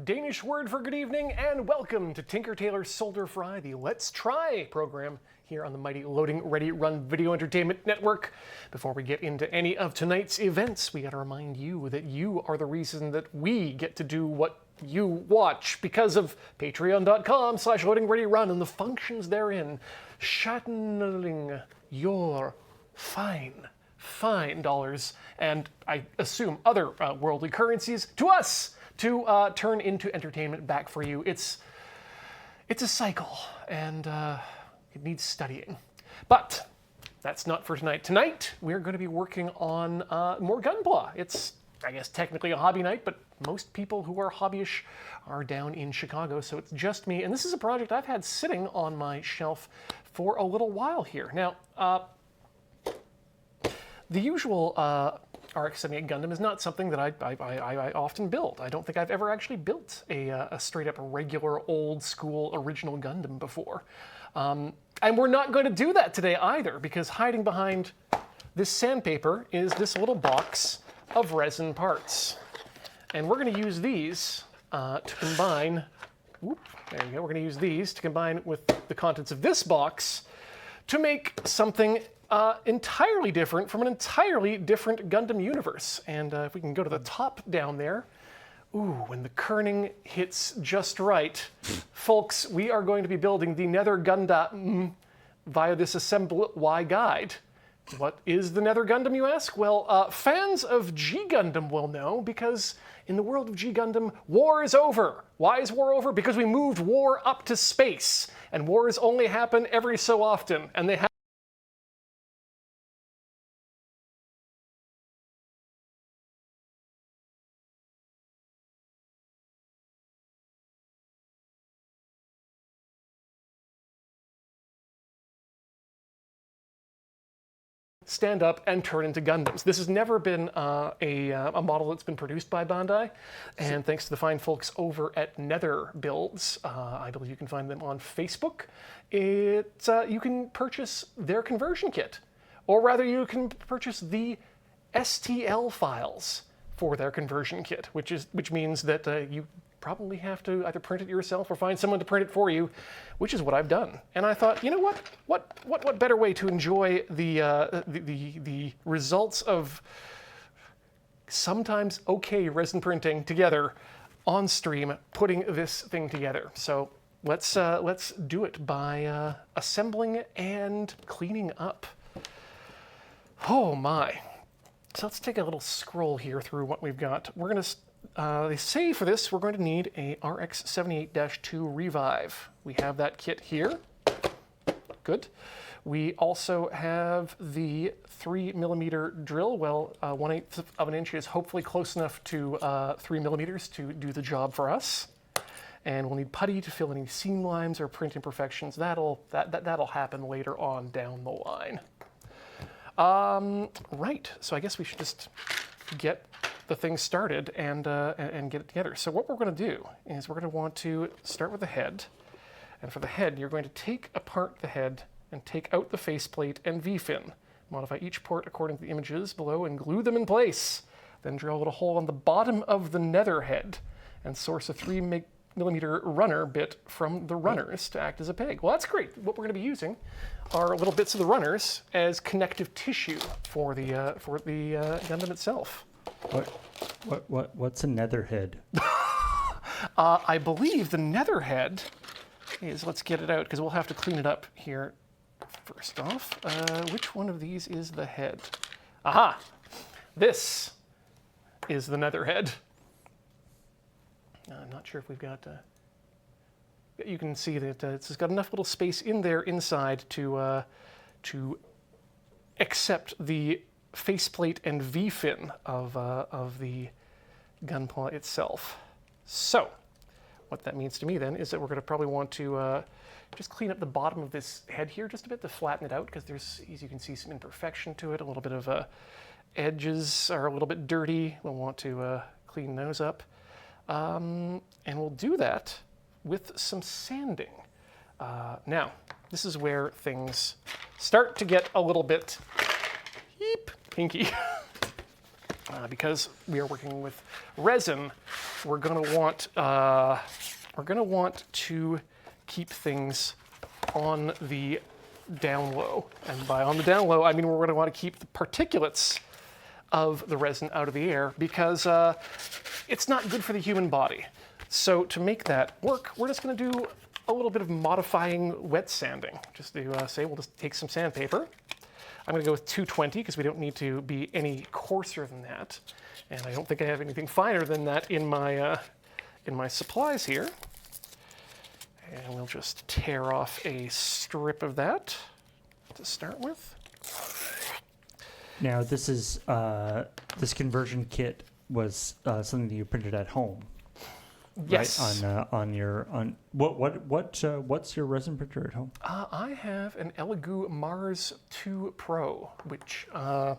Danish word for good evening, and welcome to Tinker Tailor Solder Fry, the Let's Try program here on the mighty Loading Ready Run Video Entertainment Network. Before we get into any of tonight's events, we gotta remind you that you are the reason that we get to do what you watch because of patreon.com/loadingreadyrun and the functions therein, channeling your fine dollars and I assume other worldly currencies to us to turn into entertainment back for you. It's a cycle, and it needs studying. But that's not for tonight. Tonight, we're going to be working on more Gunpla. It's, I guess, technically a hobby night, but most people who are hobbyish are down in Chicago, so it's just me. And this is a project I've had sitting on my shelf for a little while here. Now, the usual RX-78 Gundam is not something that I often build. I don't think I've ever actually built a straight-up regular, old-school, original Gundam before. And we're not going to do that today either, because hiding behind this sandpaper is this little box of resin parts. And we're going to use these to combine... Whoop, there you go. We're going to use these to combine with the contents of this box to make something entirely different from an entirely different Gundam universe. And if we can go to the top down there, ooh, when the kerning hits just right, folks, we are going to be building the Nether Gundam via this Assemble Y guide. What is the Nether Gundam, you ask? Well, fans of G Gundam will know, because in the world of G Gundam, war is over. Why is war over? Because we moved war up to space, and wars only happen every so often, and they have stand up and turn into Gundams. This has never been a model that's been produced by Bandai, and thanks to the fine folks over at Nether Builds, I believe you can find them on Facebook, you can purchase their conversion kit, or rather you can purchase the STL files for their conversion kit, which means that you probably have to either print it yourself or find someone to print it for you, which is what I've done. And I thought, you know what better way to enjoy the results of sometimes okay resin printing together on stream, putting this thing together. So let's do it by assembling and cleaning up. Oh my. So let's take a little scroll here through what we've got. We're going to they say for this, we're going to need a RX-78-2 Revive. We have that kit here. Good. We also have the 3mm drill. Well, 1/8 of an inch is hopefully close enough to 3mm to do the job for us. And we'll need putty to fill any seam lines or print imperfections. That'll happen later on down the line. Right. So I guess we should just get the thing started and get it together. So what we're going to do is we're going to want to start with the head. And for the head, you're going to take apart the head and take out the faceplate and V-fin. Modify each port according to the images below and glue them in place. Then drill a little hole on the bottom of the nether head and source a 3mm runner bit from the runners to act as a peg. Well, that's great. What we're going to be using are little bits of the runners as connective tissue for the Gundam itself. What's a nether head? I believe the nether head is, let's get it out because we'll have to clean it up here first off. Which one of these is the head? Aha! This is the nether head. I'm not sure if we've got... you can see that it's got enough little space in there inside to accept the faceplate and V-fin of the Gunpla itself. So, what that means to me then is that we're going to probably want to just clean up the bottom of this head here just a bit to flatten it out, because there's, as you can see, some imperfection to it. A little bit of edges are a little bit dirty. We'll want to clean those up. And we'll do that with some sanding. Now, this is where things start to get a little bit pinky. Because we are working with resin we're gonna want to keep things on the down low. And by on the down low, I mean we're gonna want to keep the particulates of the resin out of the air because it's not good for the human body. So to make that work, we're just gonna do a little bit of modifying wet sanding. Just to say, we'll just take some sandpaper. I'm gonna go with 220 because we don't need to be any coarser than that. And I don't think I have anything finer than that in my supplies here. And we'll just tear off a strip of that to start with. Now this is this conversion kit was something that you printed at home. Yes. Right? What's your resin printer at home? I have an Elegoo Mars 2 Pro, which I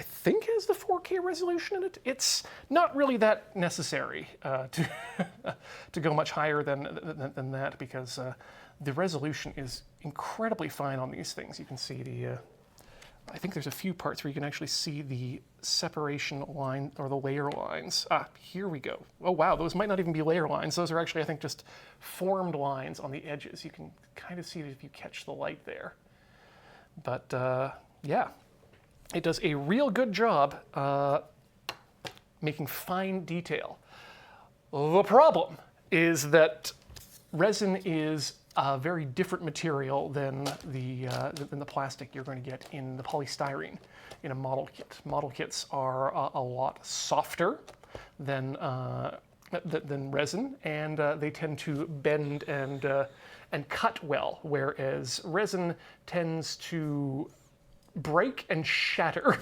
think has the 4K resolution in it. It's not really that necessary to to go much higher than that because the resolution is incredibly fine on these things. You can see the. I think there's a few parts where you can actually see the separation line or the layer lines. Here we go. Oh wow, those might not even be layer lines. Those are actually, I think, just formed lines on the edges. You can kind of see it if you catch the light there. But yeah, it does a real good job making fine detail. The problem is that resin is a very different material than the plastic you're going to get in the polystyrene in a model kit. Model kits are a lot softer than resin, and they tend to bend and cut well, whereas resin tends to break and shatter.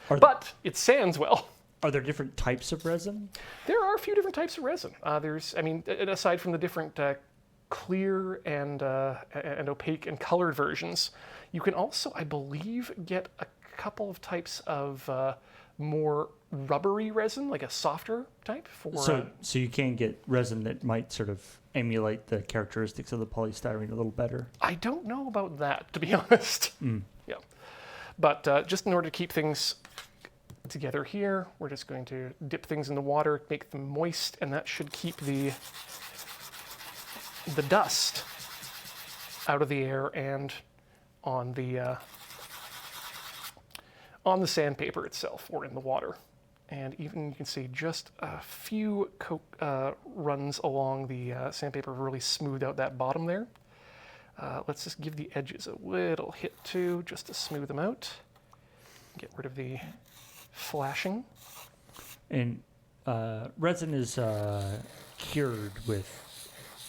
But it sands well. Are there different types of resin? There are a few different types of resin. Aside from the different clear and opaque and colored versions, you can also, I believe, get a couple of types of more rubbery resin, like a softer type. So you can get resin that might sort of emulate the characteristics of the polystyrene a little better? I don't know about that, to be honest. Yeah, but just in order to keep things together here, we're just going to dip things in the water, make them moist, and that should keep the dust out of the air and on the sandpaper itself or in the water. And even you can see just a few runs along the sandpaper really smoothed out that bottom there. Let's just give the edges a little hit too, just to smooth them out. Get rid of the flashing. And resin is cured with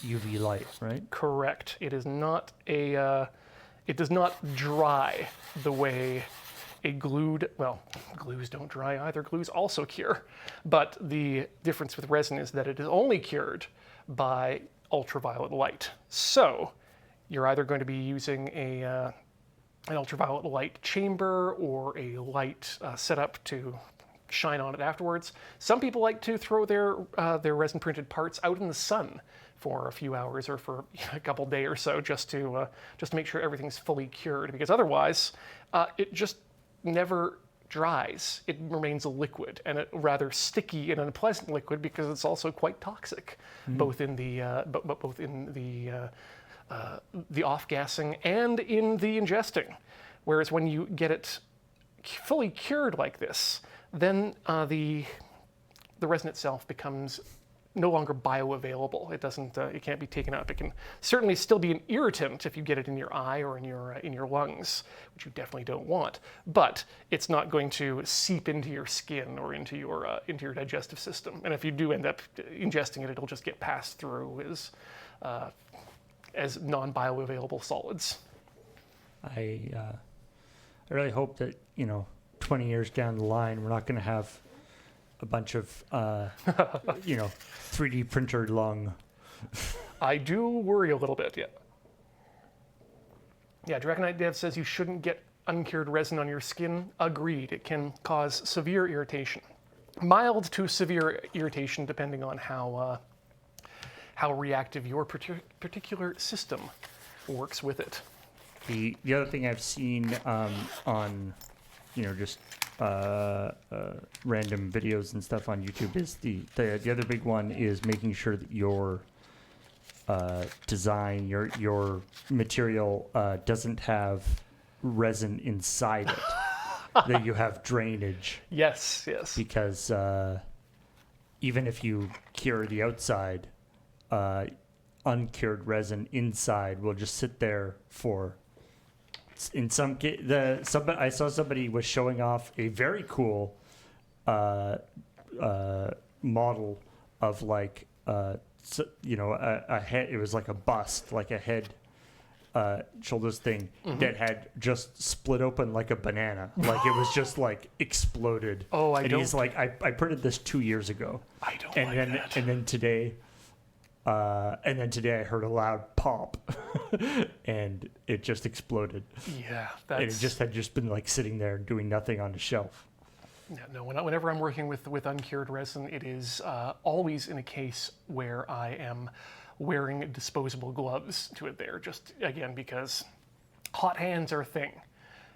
UV light, right? Correct. It is not it does not dry the way a glued, well, glues don't dry either. Glues also cure. But the difference with resin is that it is only cured by ultraviolet light. So you're either going to be using an ultraviolet light chamber or a light setup to shine on it afterwards. Some people like to throw their resin printed parts out in the sun for a few hours or for a couple days or so, just to make sure everything's fully cured, because otherwise it just never dries. It remains a liquid, and it rather sticky and unpleasant liquid because it's also quite toxic, both in the off-gassing and in the ingesting. Whereas when you get it fully cured like this, then the resin itself becomes no longer bioavailable. It doesn't. It can't be taken up. It can certainly still be an irritant if you get it in your eye or in your lungs, which you definitely don't want. But it's not going to seep into your skin or into your digestive system. And if you do end up ingesting it, it'll just get passed through as non-bioavailable solids. I really hope that 20 years down the line, we're not going to have a bunch of 3D printer lung. I do worry a little bit, yeah. Yeah, Dragonite Dev says you shouldn't get uncured resin on your skin. Agreed. It can cause severe irritation. Mild to severe irritation depending on how reactive your particular system works with it. The other thing I've seen on just random videos and stuff on YouTube is the other big one is making sure that your design, your material doesn't have resin inside it, that you have drainage. Yes. Because even if you cure the outside, uncured resin inside will just sit there for. In some I saw somebody was showing off a very cool model of like a head. It was like a bust, like a head, shoulders thing that had just split open like a banana, like it was just like exploded. Oh, he's like, I printed this 2 years ago. I don't and like then, that. And then today. I heard a loud pop, and it just exploded. Yeah, And it just had been like sitting there doing nothing on the shelf. Yeah, no, whenever I'm working with uncured resin, it is always in a case where I am wearing disposable gloves to it there, just again because hot hands are a thing.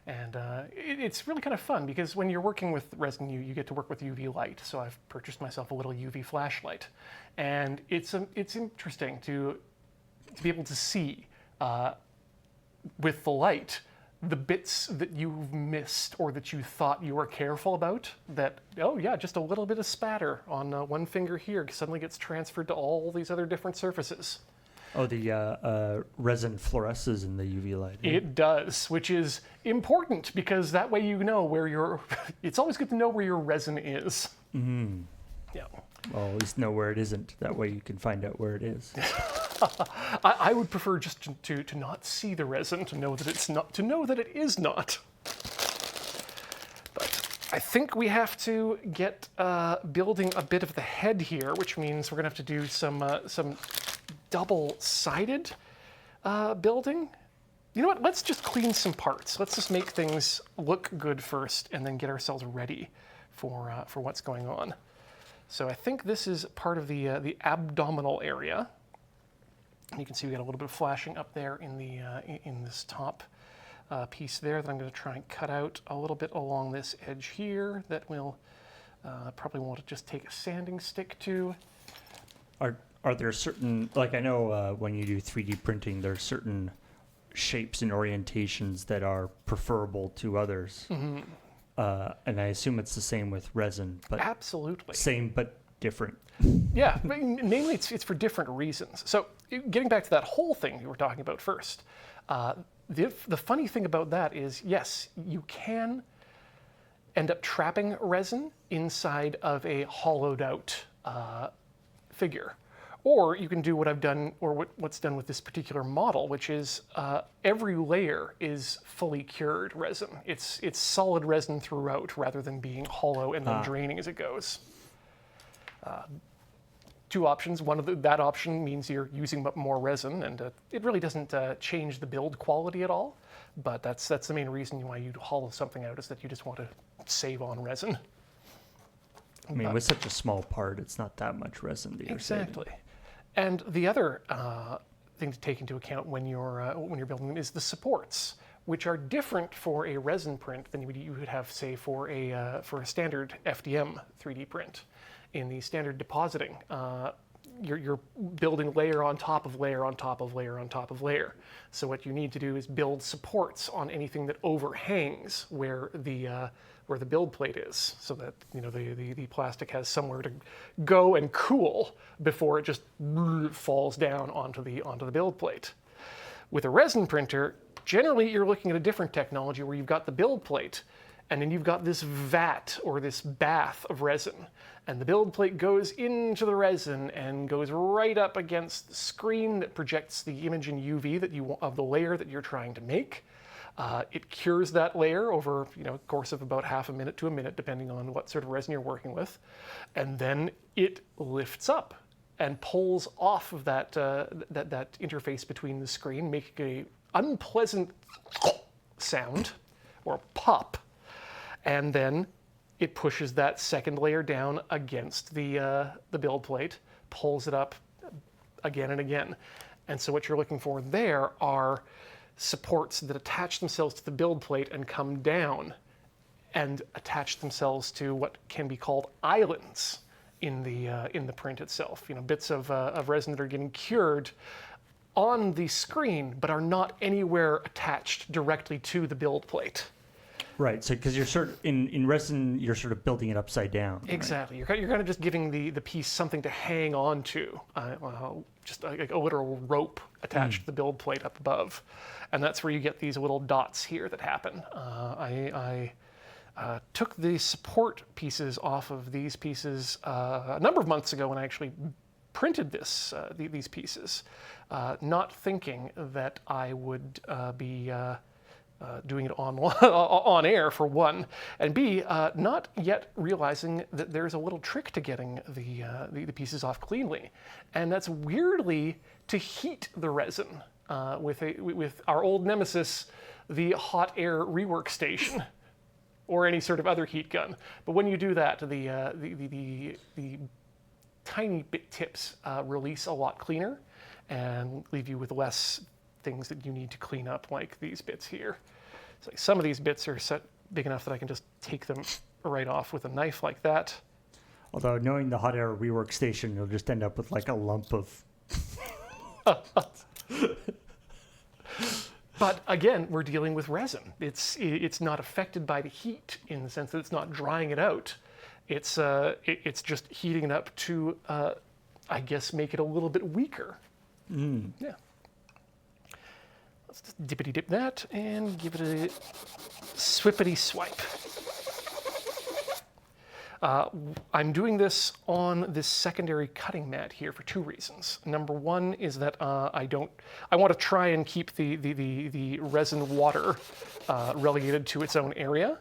And it's really kind of fun because when you're working with resin, you get to work with UV light. So I've purchased myself a little UV flashlight, and it's interesting to be able to see with the light the bits that you've missed or that you thought you were careful about. That just a little bit of spatter on one finger here suddenly gets transferred to all these other different surfaces. Oh, the resin fluoresces in the UV light. Eh? It does, which is important because that way you know where your. It's always good to know where your resin is. Mm-hmm. Yeah. Well, at least know where it isn't. That way you can find out where it is. I would prefer just to not see the resin, to know that it's not, to know that it is not. But I think we have to get building a bit of the head here, which means we're gonna have to do some double-sided building. You know what? Let's just clean some parts. Let's just make things look good first, and then get ourselves ready for what's going on. So I think this is part of the abdominal area. You can see we got a little bit of flashing up there in the in this top piece there that I'm going to try and cut out a little bit along this edge here. That we'll probably want to just take a sanding stick to. Are there certain, like I know when you do 3D printing, there's certain shapes and orientations that are preferable to others. Mm-hmm. And I assume it's the same with resin, but absolutely same but different. Yeah, mainly it's for different reasons. So getting back to that whole thing you were talking about first, the funny thing about that is, yes, you can end up trapping resin inside of a hollowed out figure. Or you can do what I've done, or what's done with this particular model, which is every layer is fully cured resin. It's solid resin throughout, rather than being hollow and then draining as it goes. Two options. That option means you're using more resin, and it really doesn't change the build quality at all. But that's the main reason why you hollow something out, is that you just want to save on resin. I mean, with such a small part, it's not that much resin that you're exactly. saving. And the other thing to take into account when you're building them is the supports, which are different for a resin print than you would have, say, for a standard FDM 3D print. In the standard depositing, you're building layer on top of layer on top of layer on top of layer. So what you need to do is build supports on anything that overhangs where the build plate is, so that the plastic has somewhere to go and cool before it just falls down onto the build plate. With a resin printer, generally you're looking at a different technology where you've got the build plate, and then you've got this vat or this bath of resin, and the build plate goes into the resin and goes right up against the screen that projects the image in UV of the layer that you're trying to make. It cures that layer over a course of about half a minute to a minute, depending on what sort of resin you're working with, and then it lifts up and pulls off of that interface between the screen, making a unpleasant sound or pop. And then it pushes that second layer down against the build plate, pulls it up again and again. And so what you're looking for there are supports that attach themselves to the build plate and come down and attach themselves to what can be called islands in the print itself. You know, bits of resin that are getting cured on the screen, but are not anywhere attached directly to the build plate. Right. So because you're sort of in resin, you're sort of building it upside down. Exactly. Right? You're kind of just giving the piece something to hang on to, just like a literal rope attached to the build plate up above, and that's where you get these little dots here that happen. I took the support pieces off of these pieces a number of months ago when I actually printed these pieces, not thinking that I would be doing it on air, for one, and B, not yet realizing that there's a little trick to getting the pieces off cleanly, and that's weirdly to heat the resin with our old nemesis, the hot air rework station, or any sort of other heat gun. But when you do that, the tiny bit tips release a lot cleaner and leave you with less things that you need to clean up, like these bits here. So some of these bits are set big enough that I can just take them right off with a knife like that. Although knowing the hot air rework station, you'll just end up with like a lump of... But again, we're dealing with resin. It's not affected by the heat in the sense that it's not drying it out. It's just heating it up to, I guess, make it a little bit weaker. Yeah. Let's just dippity dip that and give it a swippity swipe. I'm doing this on this secondary cutting mat here for two reasons. Number one is that I want to try and keep the resin water relegated to its own area,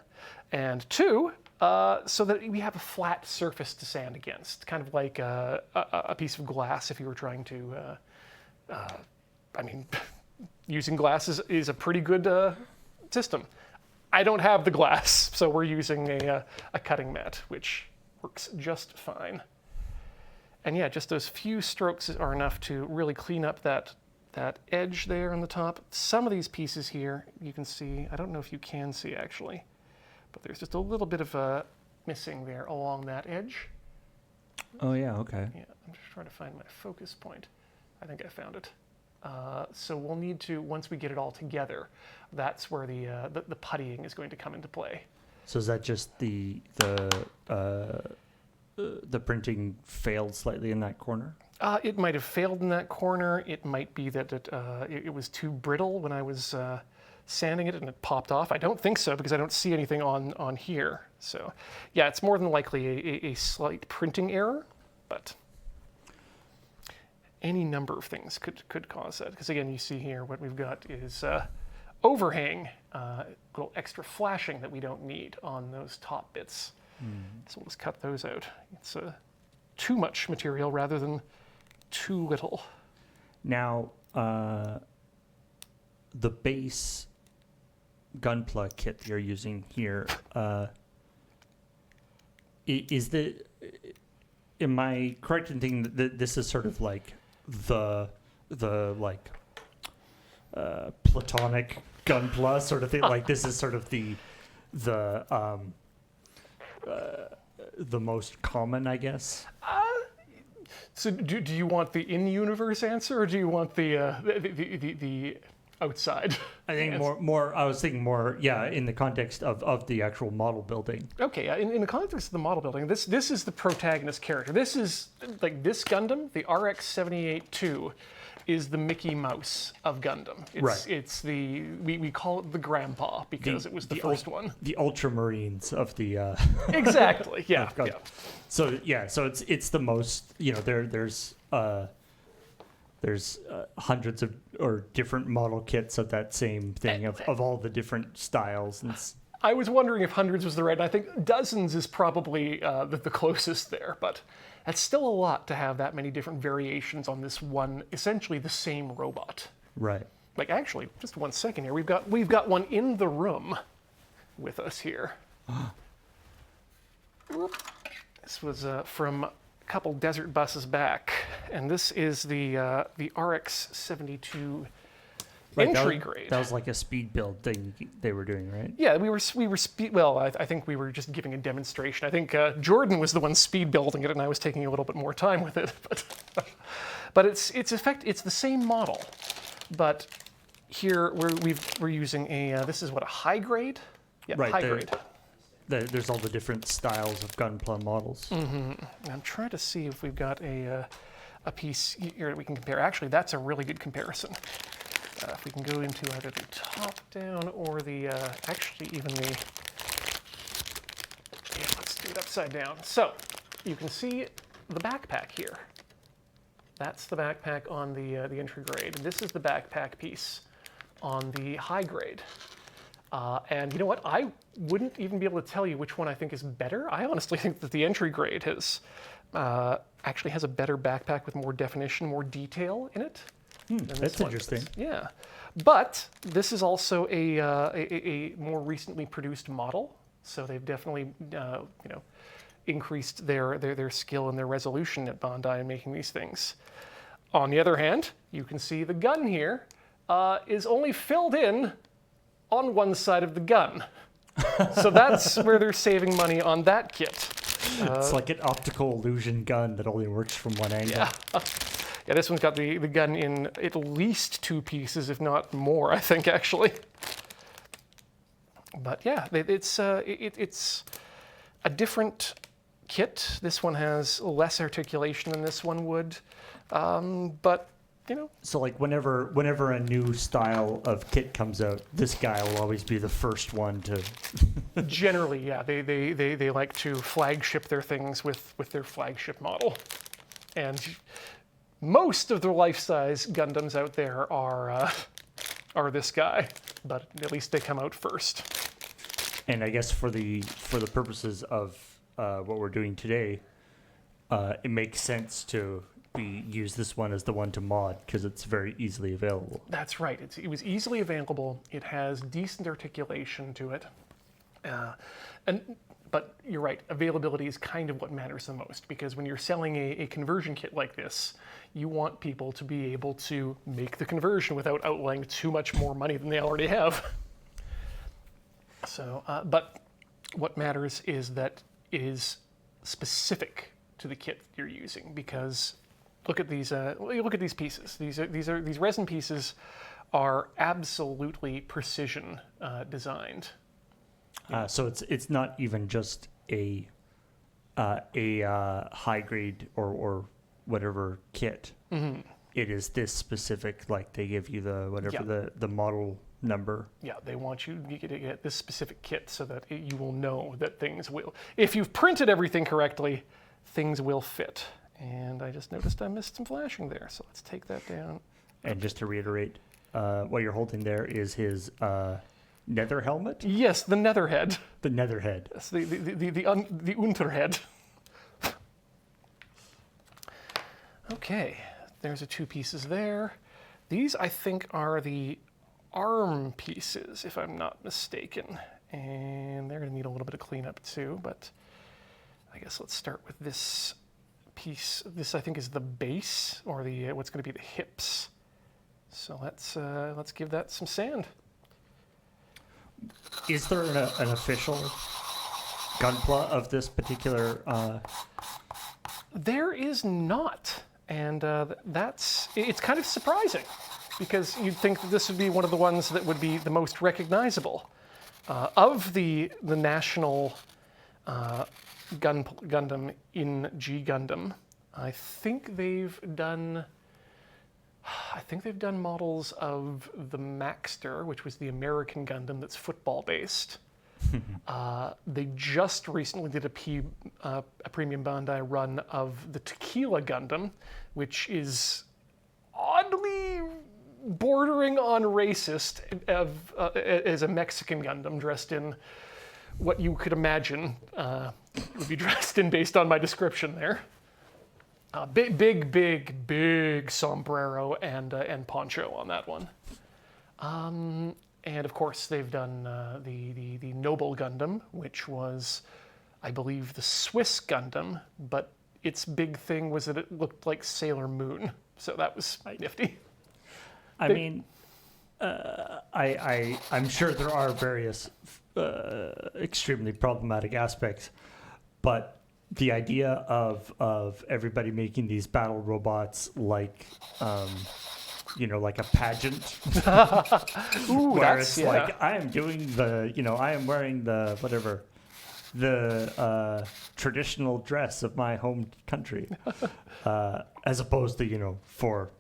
and two, so that we have a flat surface to sand against, kind of like a piece of glass if you were trying to, I mean, using glass is a pretty good system. I don't have the glass, so we're using a cutting mat, which works just fine. And yeah, just those few strokes are enough to really clean up that edge there on the top. Some of these pieces here, you can see, I don't know if you can see actually, but there's just a little bit of missing there along that edge. Oh yeah, okay. Yeah, I'm just trying to find my focus point. I think I found it. So we'll need to, once we get it all together, that's where the puttying is going to come into play. So is that just the printing failed slightly in that corner? It might have failed in that corner. It might be that it was too brittle when I was sanding it and it popped off. I don't think so because I don't see anything on here. So yeah, it's more than likely a slight printing error, but any number of things could cause that. Because again, you see here what we've got is overhang, little extra flashing that we don't need on those top bits. So we'll just cut those out. It's too much material rather than too little. Now, the base Gunpla kit you're using here, am I correct in thinking that this is sort of like the platonic Gunpla sort of thing? Like this is sort of the most common, I guess. So do you want the in-universe answer, or do you want the outside? I think more. I was thinking more. Yeah, in the context of the actual model building. Okay, in the context of the model building, this is the protagonist character. This is like this Gundam, the RX-78-2, is the Mickey Mouse of Gundam. Right. It's we call it the Grandpa because it was the first one. The Ultramarines of the. Exactly. Yeah. Yeah. So yeah, so it's the most. You know, there's hundreds of or different model kits of that same thing of all the different styles. And I was wondering if hundreds was the right. I think dozens is probably the closest there, but that's still a lot to have that many different variations on this one, essentially the same robot. Right. Like actually, just 1 second here. We've got one in the room with us here. This was from a couple desert buses back, and this is the RX-72 Right, entry grade. That was like a speed build thing they were doing, right? Yeah, well, I think we were just giving a demonstration. I think Jordan was the one speed building it, and I was taking a little bit more time with it. But it's the same model, but here we're using a this is what, a high grade? Yeah, Right, high grade. There's all the different styles of Gunpla models. I'm trying to see if we've got a piece here that we can compare. Actually, that's a really good comparison. If we can go into either the top down or the, actually even the, yeah, let's do it upside down. So you can see the backpack here. That's the backpack on the entry grade. And this is the backpack piece on the high grade. And you know what? I wouldn't even be able to tell you which one I think is better. I honestly think that the entry grade actually has a better backpack with more definition, more detail in it. That's interesting. Yeah, but this is also a more recently produced model, so they've definitely increased their skill and their resolution at Bandai in making these things. On the other hand, you can see the gun here is only filled in on one side of the gun, so that's where they're saving money on that kit. It's like an optical illusion gun that only works from one angle. Yeah. Yeah, this one's got the gun in at least 2 pieces, if not more, I think, actually. But yeah, it's a different kit. This one has less articulation than this one would, but So like whenever a new style of kit comes out, this guy will always be the first one to. Generally, yeah, they like to flagship their things with their flagship model, and most of the life-size Gundams out there are this guy, but at least they come out first. And I guess for the purposes of what we're doing today, it makes sense to use this one as the one to mod because it's very easily available. That's right. It was easily available. It has decent articulation to it, but you're right. Availability is kind of what matters the most, because when you're selling a conversion kit like this, you want people to be able to make the conversion without outlaying too much more money than they already have. So, but what matters is that it is specific to the kit that you're using, because look at these pieces. These resin pieces are absolutely precision designed. So it's not even just a high grade or whatever kit. Mm-hmm. It is this specific. Like they give you the model number. Yeah, they want you to get this specific kit so that you will know that things will. If you've printed everything correctly, things will fit. And I just noticed I missed some flashing there, so let's take that down. And just to reiterate, what you're holding there is his nether helmet? Yes, the netherhead. The netherhead. Yes, the unterhead. Okay, there's the 2 pieces there. These, I think, are the arm pieces, if I'm not mistaken. And they're going to need a little bit of cleanup too, but I guess let's start with this piece. This, I think, is the base, or the what's going to be the hips. So let's give that some sand. Is there an official Gunpla of this particular? There is not, and it's kind of surprising, because you'd think that this would be one of the ones that would be the most recognizable of the national Gundam in G Gundam. I think they've done models of the Maxter, which was the American Gundam that's football based. They just recently did a premium Bandai run of the Tequila Gundam, which is oddly bordering on racist, as a Mexican Gundam dressed in what you could imagine would be dressed in based on my description there. Big sombrero and poncho on that one. And of course, they've done the Noble Gundam, which was, I believe, the Swiss Gundam, but its big thing was that it looked like Sailor Moon, so that was nifty. I mean, I'm sure there are various extremely problematic aspects, but the idea of everybody making these battle robots like like a pageant, Ooh, where that's it's like I am doing I am wearing the whatever the traditional dress of my home country, as opposed to for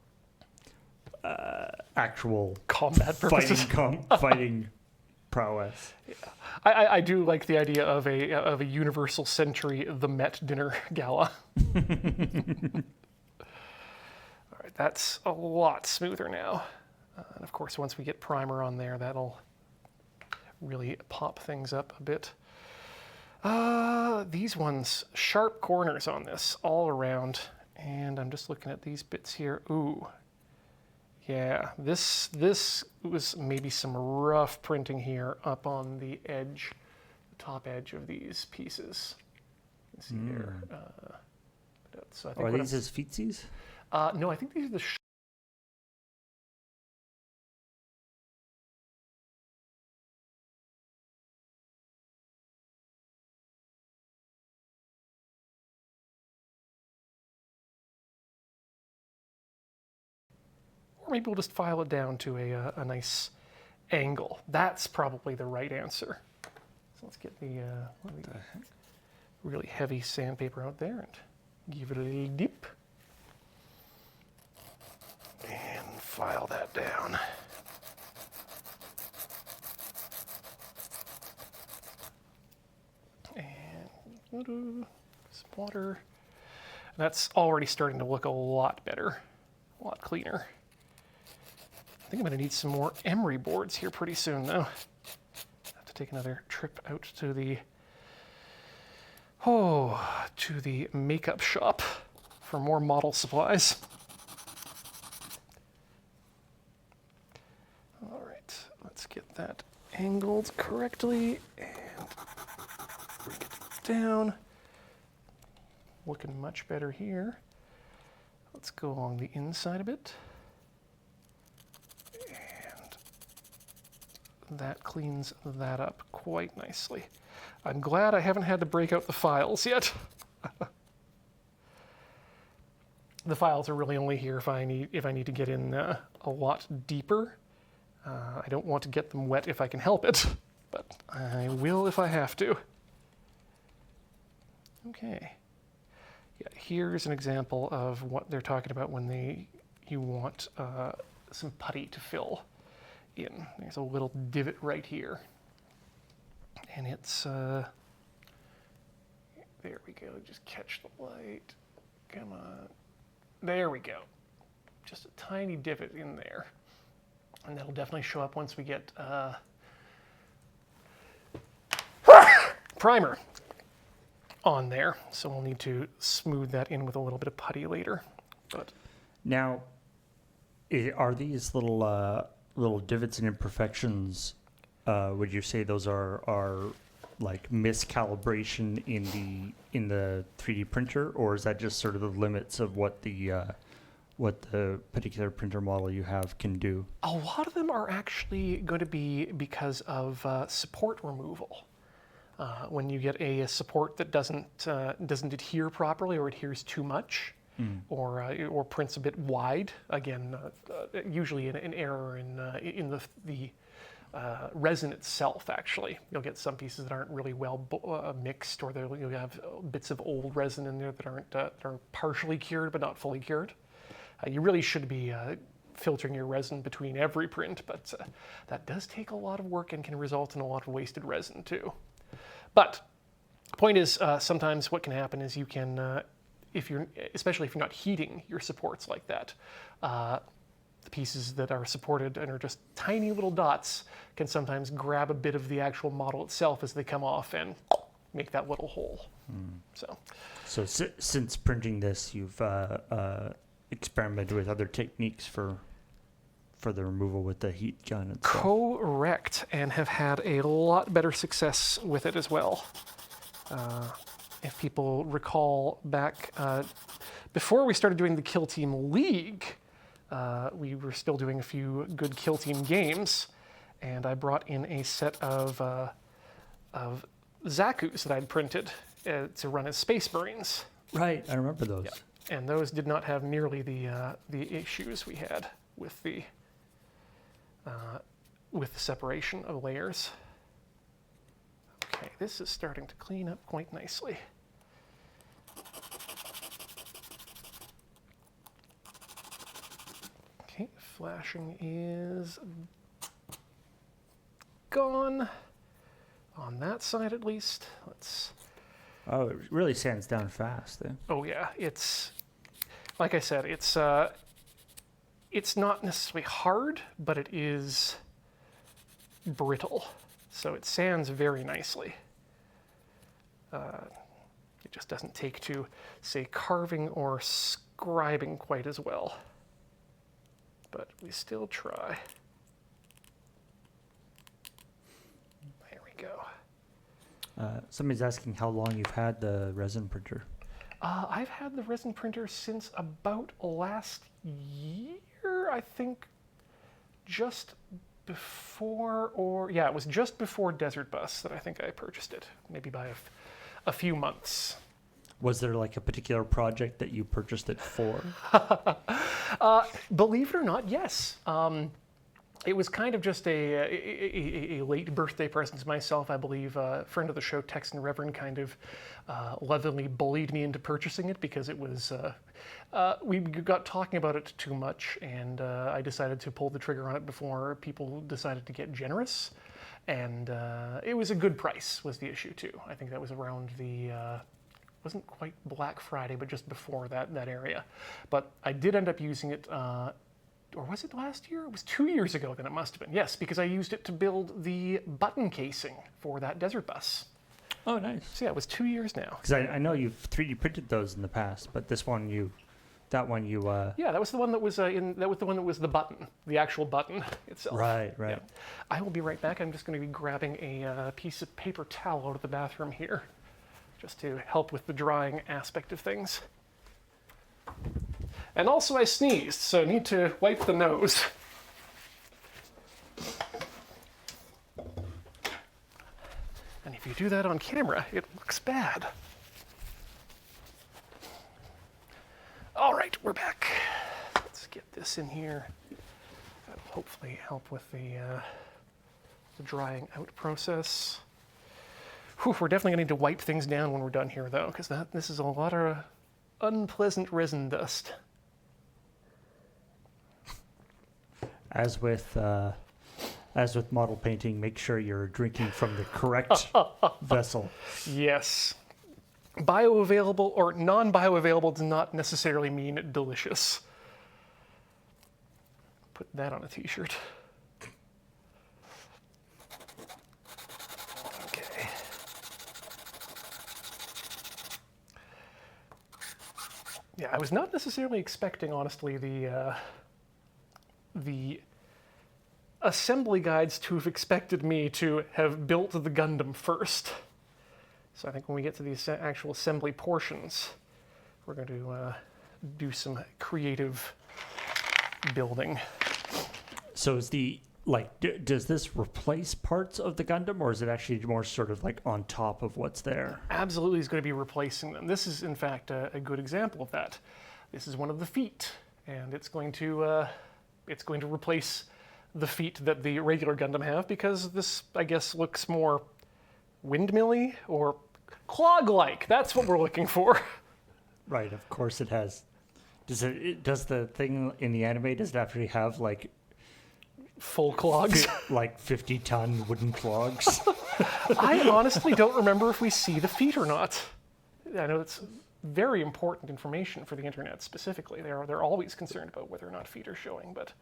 actual combat purposes. fighting prowess. I do like the idea of a universal century, the Met dinner gala. All right, that's a lot smoother now. And of course, once we get primer on there, that'll really pop things up a bit. These ones, sharp corners on this all around. And I'm just looking at these bits here. Ooh. Yeah, this was maybe some rough printing here up on the edge, the top edge of these pieces. You can see there. So I think Are these his feetsies? No, I think these are the or maybe we'll just file it down to a nice angle. That's probably the right answer. So let's get the really heavy sandpaper out there and give it a little dip. And file that down. And some water. That's already starting to look a lot better, a lot cleaner. I think I'm going to need some more emery boards here pretty soon, though. I have to take another trip out to the makeup shop for more model supplies. All right, let's get that angled correctly and break it down. Looking much better here. Let's go along the inside a bit. That cleans that up quite nicely. I'm glad I haven't had to break out the files yet. The files are really only here if I need to get in a lot deeper. I don't want to get them wet if I can help it, but I will if I have to. Okay. Yeah, here's an example of what they're talking about when you want some putty to fill in. There's a little divot right here. And it's, there we go, just catch the light. Come on. There we go. Just a tiny divot in there. And that'll definitely show up once we get primer on there. So we'll need to smooth that in with a little bit of putty later. But now, are these little divots and imperfections, would you say those are like miscalibration in the 3D printer, or is that just sort of the limits of what the particular printer model you have can do? a lot of them are actually going to be because of support removal. When you get a support that doesn't adhere properly or adheres too much, or prints a bit wide, again, usually an error in the resin itself. Actually, you'll get some pieces that aren't really well mixed, or you'll have bits of old resin in there that aren't partially cured but not fully cured. You really should be filtering your resin between every print, but that does take a lot of work and can result in a lot of wasted resin too. But the point is, sometimes what can happen is you can, especially if you're not heating your supports like that, the pieces that are supported and are just tiny little dots can sometimes grab a bit of the actual model itself as they come off and make that little hole. So since printing this, you've experimented with other techniques for the removal with the heat gun itself. Correct, and have had a lot better success with it as well. If people recall back before we started doing the Kill Team League, we were still doing a few good Kill Team games, and I brought in a set of Zaku's that I'd printed to run as Space Marines. Right, I remember those. Yeah. And those did not have nearly the issues we had with the separation of layers. Okay, this is starting to clean up quite nicely. Okay, flashing is gone. On that side, at least. Let's. Oh, it really sands down fast. Eh? Oh yeah, it's like I said. It's not necessarily hard, but it is brittle, so it sands very nicely. It just doesn't take to, say, carving or scribing quite as well. But we still try. There we go. Somebody's asking how long you've had the resin printer. I've had the resin printer since about last year, I think. Just before, it was just before Desert Bus that I think I purchased it, maybe by a few months. Was there like a particular project that you purchased it for? Believe it or not, yes. It was kind of just a late birthday present to myself, I believe. A friend of the show, Texan Reverend, kind of lovingly bullied me into purchasing it because it was, we got talking about it too much, and I decided to pull the trigger on it before people decided to get generous. And it was a good price, was the issue too. I think that was around the, wasn't quite Black Friday, but just before that area. But I did end up using it, or was it last year? It was 2 years ago then it must have been. Yes, because I used it to build the button casing for that Desert Bus. Oh, nice. So yeah, it was 2 years now. Because I know you've 3D printed those in the past, but this one that one you. Yeah, that was the one that was the one that was the button, the actual button itself. Right. Yeah. I will be right back. I'm just going to be grabbing a piece of paper towel out of the bathroom here, just to help with the drying aspect of things. And also I sneezed, so I need to wipe the nose. And if you do that on camera, it looks bad. All right, we're back. Let's get this in here. That'll hopefully help with the drying out process. Whew, we're definitely going to need to wipe things down when we're done here, though, because this is a lot of unpleasant resin dust. As with model painting, make sure you're drinking from the correct vessel. Yes. Bioavailable or non-bioavailable does not necessarily mean delicious. Put that on a t-shirt. Okay. Yeah, I was not necessarily expecting, honestly, the assembly guides to have expected me to have built the Gundam first. So I think when we get to these actual assembly portions, we're going to do some creative building. So is does this replace parts of the Gundam, or is it actually more sort of like on top of what's there? Absolutely is going to be replacing them. This is, in fact, a good example of that. This is one of the feet, and it's going to replace the feet that the regular Gundam have, because this, I guess, looks more windmilly or clog-like. That's what we're looking for. Right, of course it has. Does the thing in the anime, does it actually have like full clogs? Like 50-ton wooden clogs? I honestly don't remember if we see the feet or not. I know it's very important information for the internet specifically. They're always concerned about whether or not feet are showing, but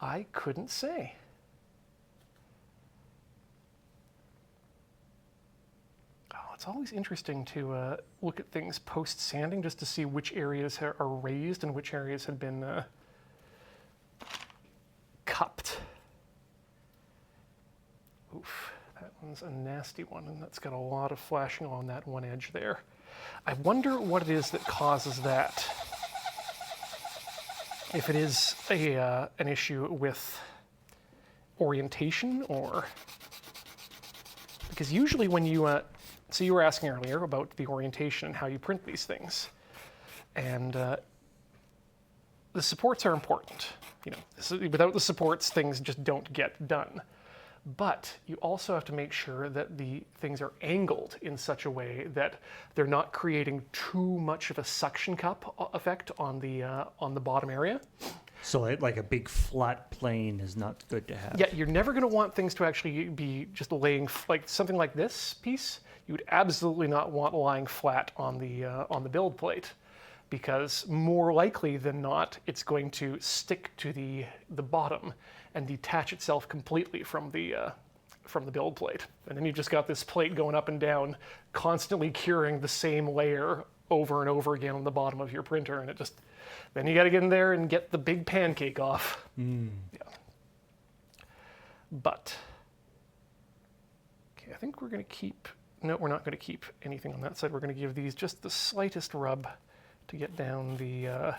I couldn't say. It's always interesting to look at things post-sanding just to see which areas are raised and which areas have been cupped. Oof, that one's a nasty one, and that's got a lot of flashing on that one edge there. I wonder what it is that causes that. if it is an issue with orientation, or because usually when you so you were asking earlier about the orientation and how you print these things, and the supports are important. You know, without the supports, things just don't get done. But you also have to make sure that the things are angled in such a way that they're not creating too much of a suction cup effect on the bottom area. So like a big flat plane is not good to have. Yeah, you're never going to want things to actually be just laying, like something like this piece, you would absolutely not want lying flat on the build plate, because more likely than not, it's going to stick to the bottom and detach itself completely from the build plate. And then you've just got this plate going up and down, constantly curing the same layer over and over again on the bottom of your printer, and it just, then you got to get in there and get the big pancake off. Yeah. But, okay, I think we're going to keep, no, we're not going to keep anything on that side. We're going to give these just the slightest rub to get down the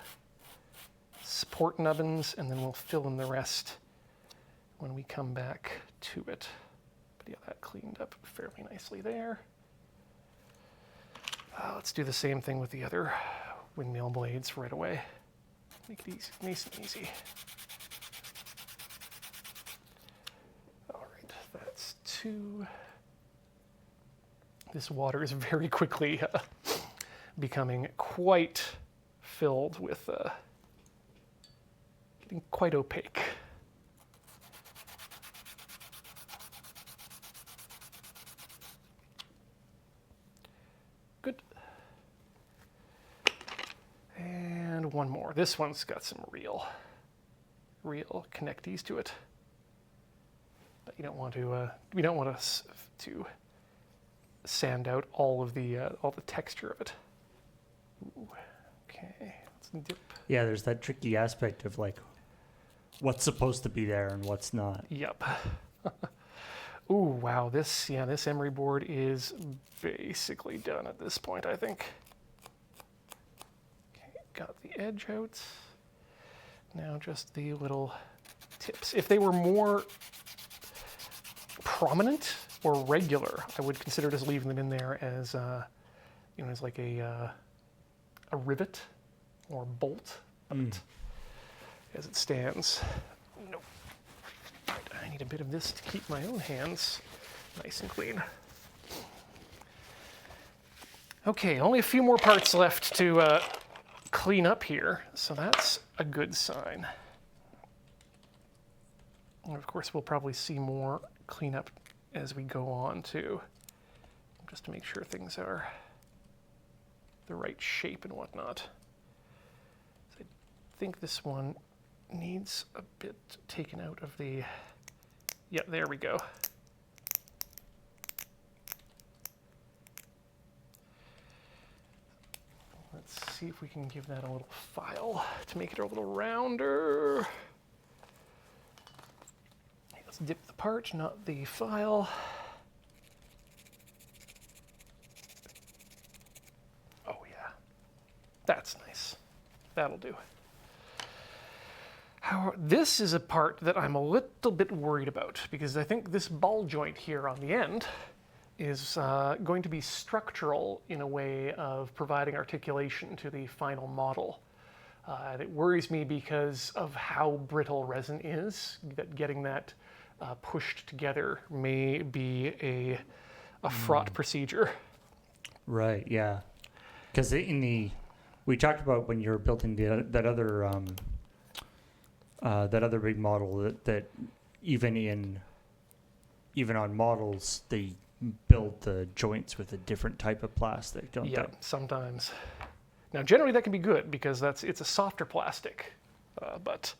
support nubbins, and then we'll fill in the rest when we come back to it. But yeah, that cleaned up fairly nicely there. Let's do the same thing with the other windmill blades right away. Make it easy, nice and easy. All right, that's 2. This water is very quickly becoming quite filled with, getting quite opaque. Good. And one more. This one's got some real connectees to it. But you don't want to. We don't want to sand out all the texture of it. Ooh, okay, let's dip. Yeah, there's that tricky aspect of like what's supposed to be there and what's not. Yep. Ooh, wow, this emery board is basically done at this point, I think. Okay, got the edge out. Now just the little tips. If they were more prominent or regular, I would consider just leaving them in there as, as like a rivet or bolt. But as it stands, nope. Right, I need a bit of this to keep my own hands nice and clean. Okay, only a few more parts left to clean up here, so that's a good sign. And of course, we'll probably see more cleanup as we go on too, just to make sure things are the right shape and whatnot. So I think this one needs a bit taken out of the, yeah, there we go. Let's see if we can give that a little file to make it a little rounder. Okay, let's dip the part, not the file. Oh yeah, that's nice. That'll do. This is a part that I'm a little bit worried about, because I think this ball joint here on the end is going to be structural in a way of providing articulation to the final model. And it worries me because of how brittle resin is, that getting that pushed together may be a fraught procedure. Right, yeah. Because we talked about when you were building that other big model that even on models they build the joints with a different type of plastic, don't they? Yeah, sometimes. Now, generally that can be good because it's a softer plastic, but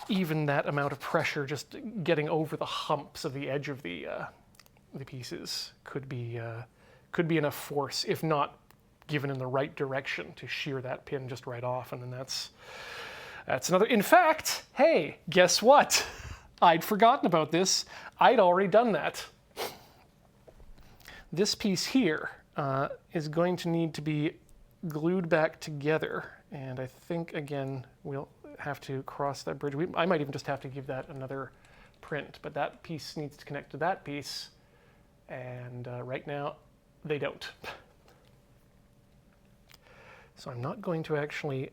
even that amount of pressure, just getting over the humps of the edge of the pieces, could be enough force, if not given in the right direction, to shear that pin just right off, and then that's another. In fact, hey, guess what? I'd forgotten about this. I'd already done that. This piece here is going to need to be glued back together. And I think, again, we'll have to cross that bridge. I might even just have to give that another print, but that piece needs to connect to that piece. And right now, they don't. So I'm not going to actually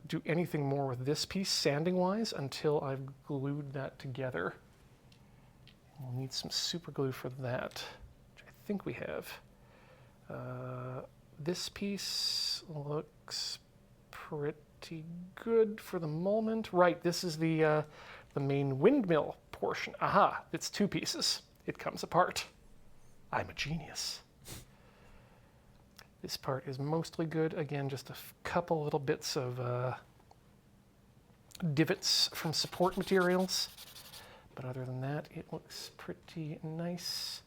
do anything more with this piece sanding-wise until I've glued that together. We'll need some super glue for that, which I think we have. This piece looks pretty good for the moment. Right, this is the main windmill portion. Aha, it's 2 pieces. It comes apart. I'm a genius. This part is mostly good. Again, just a couple little bits of divots from support materials. But other than that, it looks pretty nice.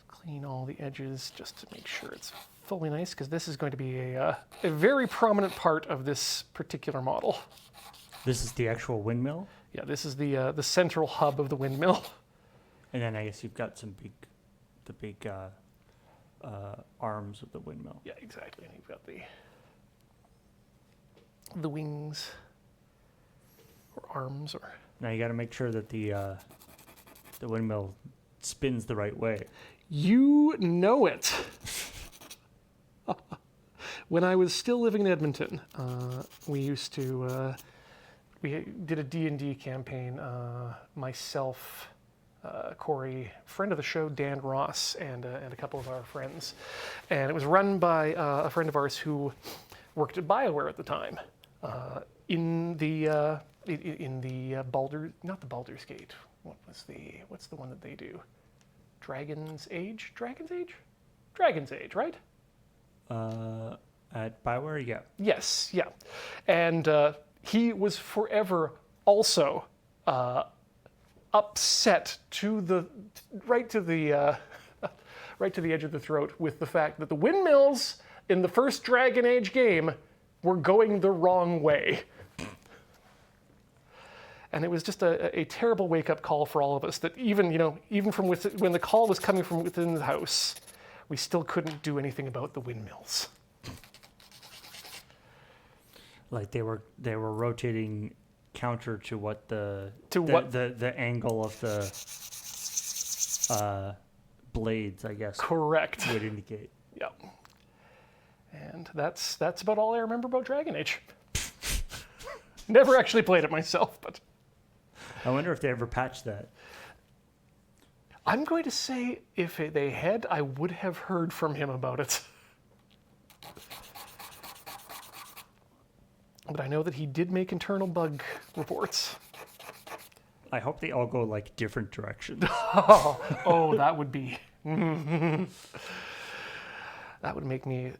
Clean all the edges just to make sure it's fully nice, because this is going to be a very prominent part of this particular model. This is the actual windmill? Yeah, this is the central hub of the windmill. And then I guess you've got the big arms of the windmill. Yeah, exactly. And you've got the wings, or arms, or... Now you got to make sure that the windmill spins the right way. You know it. When I was still living in Edmonton, we used to, we did a D&D campaign, myself, Corey, friend of the show, Dan Ross, and a couple of our friends. And it was run by a friend of ours who worked at BioWare at the time, in the not the Baldur's Gate. What's the one that they do? Dragon's Age, right? At BioWare, yeah. Yes, yeah. And he was forever also upset right to the edge of the throat with the fact that the windmills in the first Dragon Age game were going the wrong way. And it was just a terrible wake-up call for all of us that even from when the call was coming from within the house, we still couldn't do anything about the windmills. Like they were rotating counter to what the angle of the blades, I guess. Correct. Would indicate. Yeah. And that's about all I remember about Dragon Age. Never actually played it myself, but I wonder if they ever patched that. I'm going to say if they had, I would have heard from him about it. But I know that he did make internal bug reports. I hope they all go like different directions. Oh, that would be... that would make me...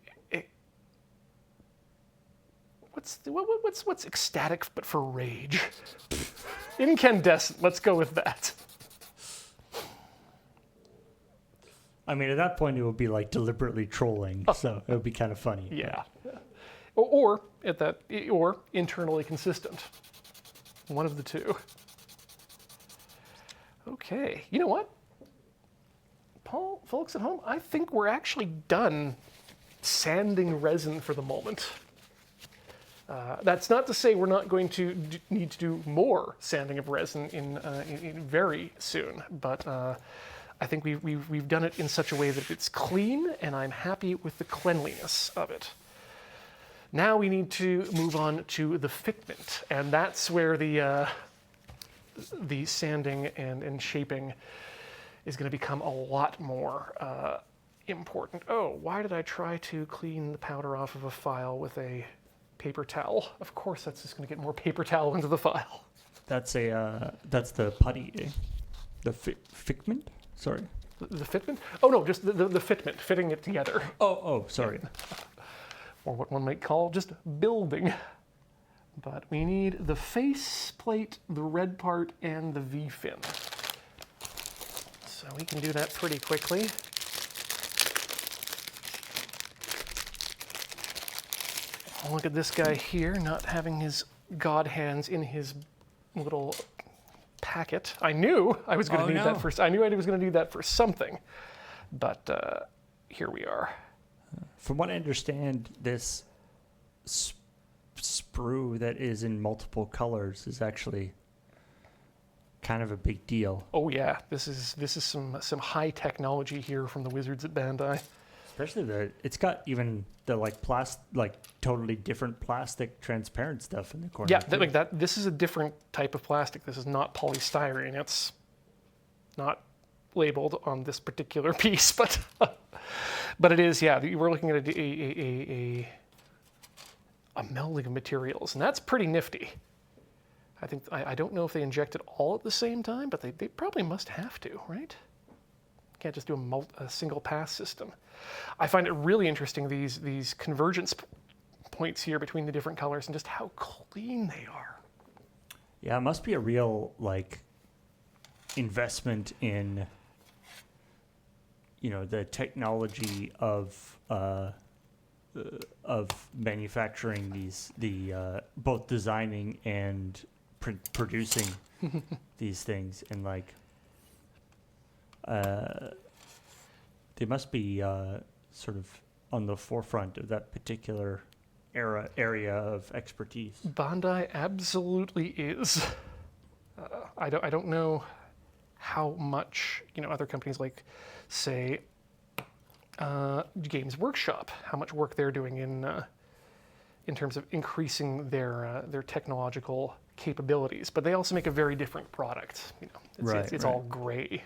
What's ecstatic but for rage? Incandescent, let's go with that. I mean, at that point, it would be like deliberately trolling, so it would be kind of funny. Yeah. Or internally consistent. One of the two. Okay, you know what? Paul, folks at home, I think we're actually done sanding resin for the moment. That's not to say we're not going to need to do more sanding of resin in very soon, but I think we've done it in such a way that it's clean, and I'm happy with the cleanliness of it. Now we need to move on to the fitment, and that's where the sanding and shaping is going to become a lot more important. Oh, why did I try to clean the powder off of a file with a paper towel? Of course, that's just going to get more paper towel into the file. That's the putty, eh? The fitment? Sorry. The fitment? Oh no, just the fitment, fitting it together. Oh, sorry. Or what one might call just building. But we need the face plate, the red part, and the V-fin. So we can do that pretty quickly. Look at this guy here, not having his god hands in his little packet. I knew I was going to need that for. I knew I was going to need that for something, but here we are. From what I understand, this sprue that is in multiple colors is actually kind of a big deal. Oh yeah, this is some high technology here from the wizards at Bandai. Especially it's got even the like totally different plastic transparent stuff in the corner. Yeah, too. like that. This is a different type of plastic. This is not polystyrene. It's not labeled on this particular piece, but but it is. Yeah, we're looking at a melding of materials, and that's pretty nifty. I think I don't know if they inject it all at the same time, but they probably must have to, right? Can't just do a single pass system. I find it really interesting these convergence points here between the different colors and just how clean they are. Yeah, it must be a real like investment in the technology of manufacturing both designing and producing these things, and like they must be sort of on the forefront of that particular area of expertise. Bandai absolutely is. I don't know how much other companies like, say, Games Workshop, how much work they're doing in terms of increasing their technological capabilities, but they also make a very different product. It's all gray,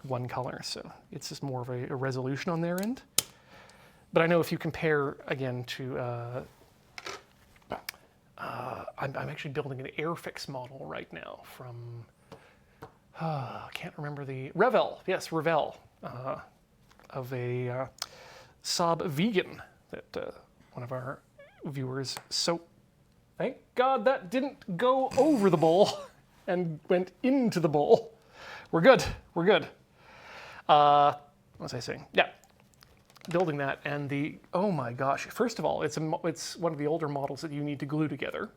one color, so it's just more of a resolution on their end. But I know if you compare again to, I'm actually building an Airfix model right now from, I can't remember the Revell. Yes, Revell, of a Saab vegan that one of our viewers. So, thank God that didn't go over the bowl and went into the bowl. We're good. We're good. What was I saying? Yeah. Building that, and oh my gosh, first of all, it's one of the older models that you need to glue together,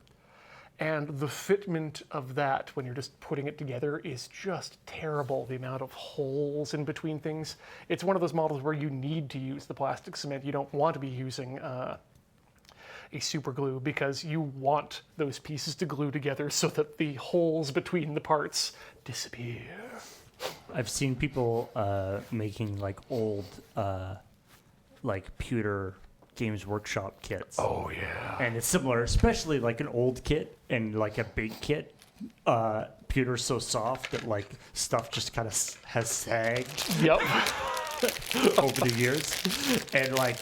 and the fitment of that when you're just putting it together is just terrible. The amount of holes in between things. It's one of those models where you need to use the plastic cement. You don't want to be using a super glue, because you want those pieces to glue together so that the holes between the parts disappear. I've seen people making like old like pewter Games Workshop kits. Oh yeah. And it's similar, especially like an old kit and like a big kit. Pewter's so soft that like stuff just kind of has sagged. Yep. Over the years. And like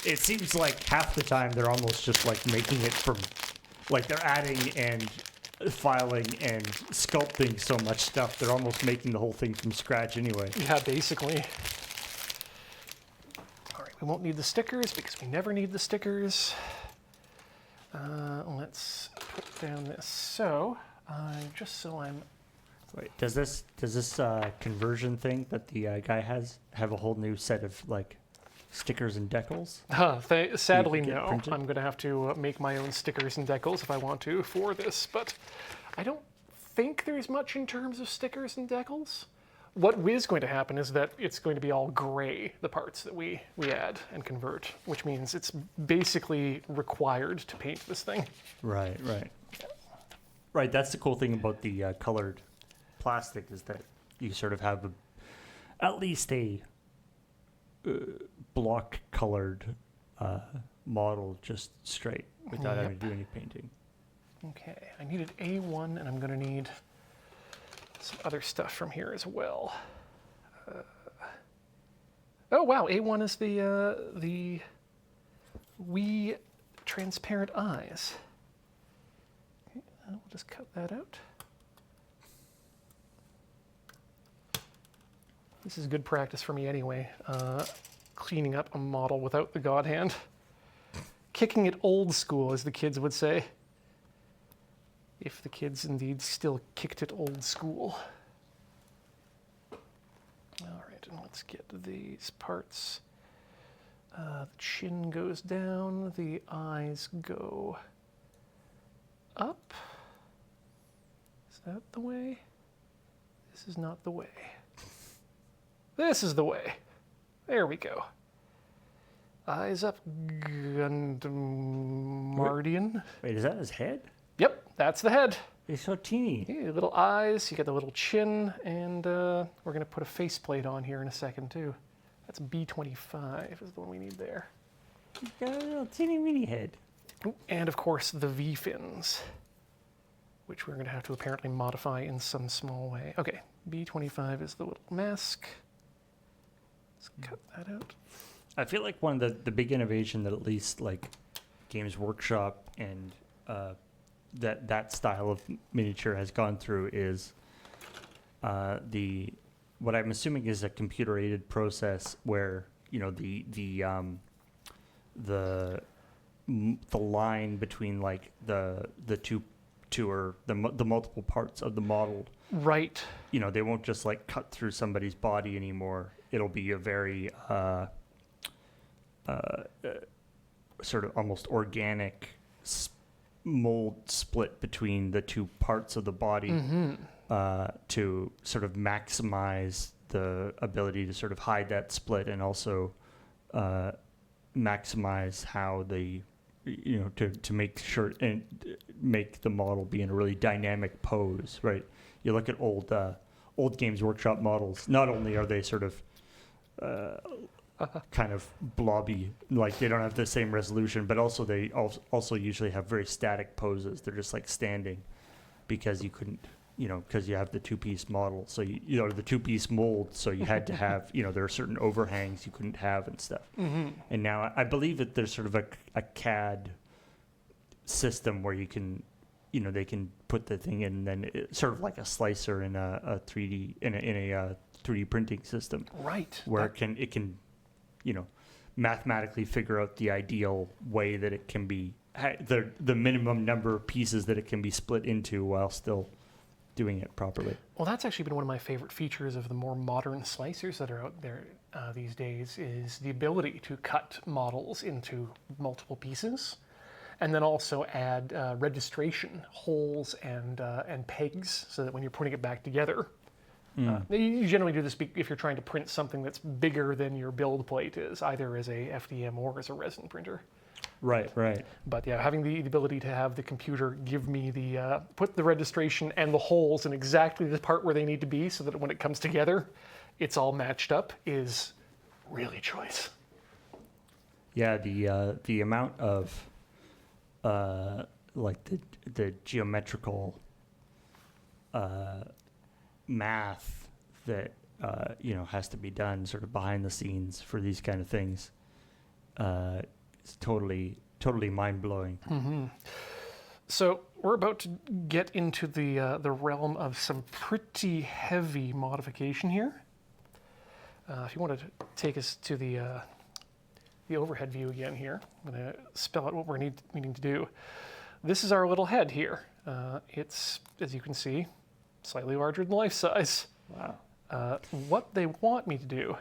it seems like half the time they're almost just like making it from, like they're adding and filing and sculpting so much stuff, they're almost making the whole thing from scratch anyway. Yeah, basically. All right, we won't need the stickers because we never need the stickers. Let's put down this. So, just so I'm... Wait, does this conversion thing that the guy has have a whole new set of like stickers and decals? Sadly, get no. printed? I'm going to have to make my own stickers and decals if I want to for this, but I don't think there's much in terms of stickers and decals. What is going to happen is that it's going to be all gray, the parts that we add and convert, which means it's basically required to paint this thing. Right. Right, that's the cool thing about the colored plastic, is that you sort of have at least a block colored model just straight without having to do any painting. Okay, I needed A1, and I'm going to need some other stuff from here as well. Oh wow, A1 is the wee transparent eyes. Okay, we'll just cut that out. This is good practice for me anyway, cleaning up a model without the God Hand. Kicking it old school, as the kids would say. If the kids indeed still kicked it old school. All right, and let's get these parts. The chin goes down, the eyes go up. Is that the way? This is not the way. This is the way. There we go. Eyes up, Gundamardian. Wait, is that his head? Yep, that's the head. It's so teeny. Yeah, little eyes, you got the little chin, and we're going to put a faceplate on here in a second, too. That's B25 is the one we need there. He's got a little teeny weeny head. Ooh, and, of course, the V-fins, which we're going to have to apparently modify in some small way. Okay, B25 is the little mask. Let's cut that out. I feel like one of the big innovation that at least like Games Workshop and that style of miniature has gone through is what I'm assuming is a computer aided process where the line between like the two or the multiple parts of the model, Right. they won't just like cut through somebody's body anymore. It'll be a very sort of almost organic mold split between the two parts of the body to sort of maximize the ability to sort of hide that split and also maximize how to make sure and make the model be in a really dynamic pose, right? You look at old Games Workshop models, not only are they sort of kind of blobby, like they don't have the same resolution, but also they also usually have very static poses. They're just like standing because you couldn't, because you have the two-piece model. So the two-piece mold. So you had to have, there are certain overhangs you couldn't have and stuff. Mm-hmm. And now I believe that there's sort of a CAD system where you can, they can put the thing in, and then it's sort of like a slicer in a 3D in a 3D printing system. Right. Where it can mathematically figure out the ideal way that it can be, the minimum number of pieces that it can be split into while still doing it properly. Well, that's actually been one of my favorite features of the more modern slicers that are out there these days is the ability to cut models into multiple pieces and then also add registration holes and pegs so that when you're putting it back together, you generally do this if you're trying to print something that's bigger than your build plate is, either as a FDM or as a resin printer. Right. But yeah, having the ability to have the computer give me put the registration and the holes in exactly the part where they need to be so that when it comes together, it's all matched up is really choice. Yeah, the amount of like the geometrical math that has to be done sort of behind the scenes for these kind of things is totally mind-blowing. Mm-hmm. So we're about to get into the realm of some pretty heavy modification here. If you want to take us to the overhead view again here, I'm going to spell out what we're needing to do. This is our little head here. It's, as you can see, slightly larger than life size. Wow. What they want me to do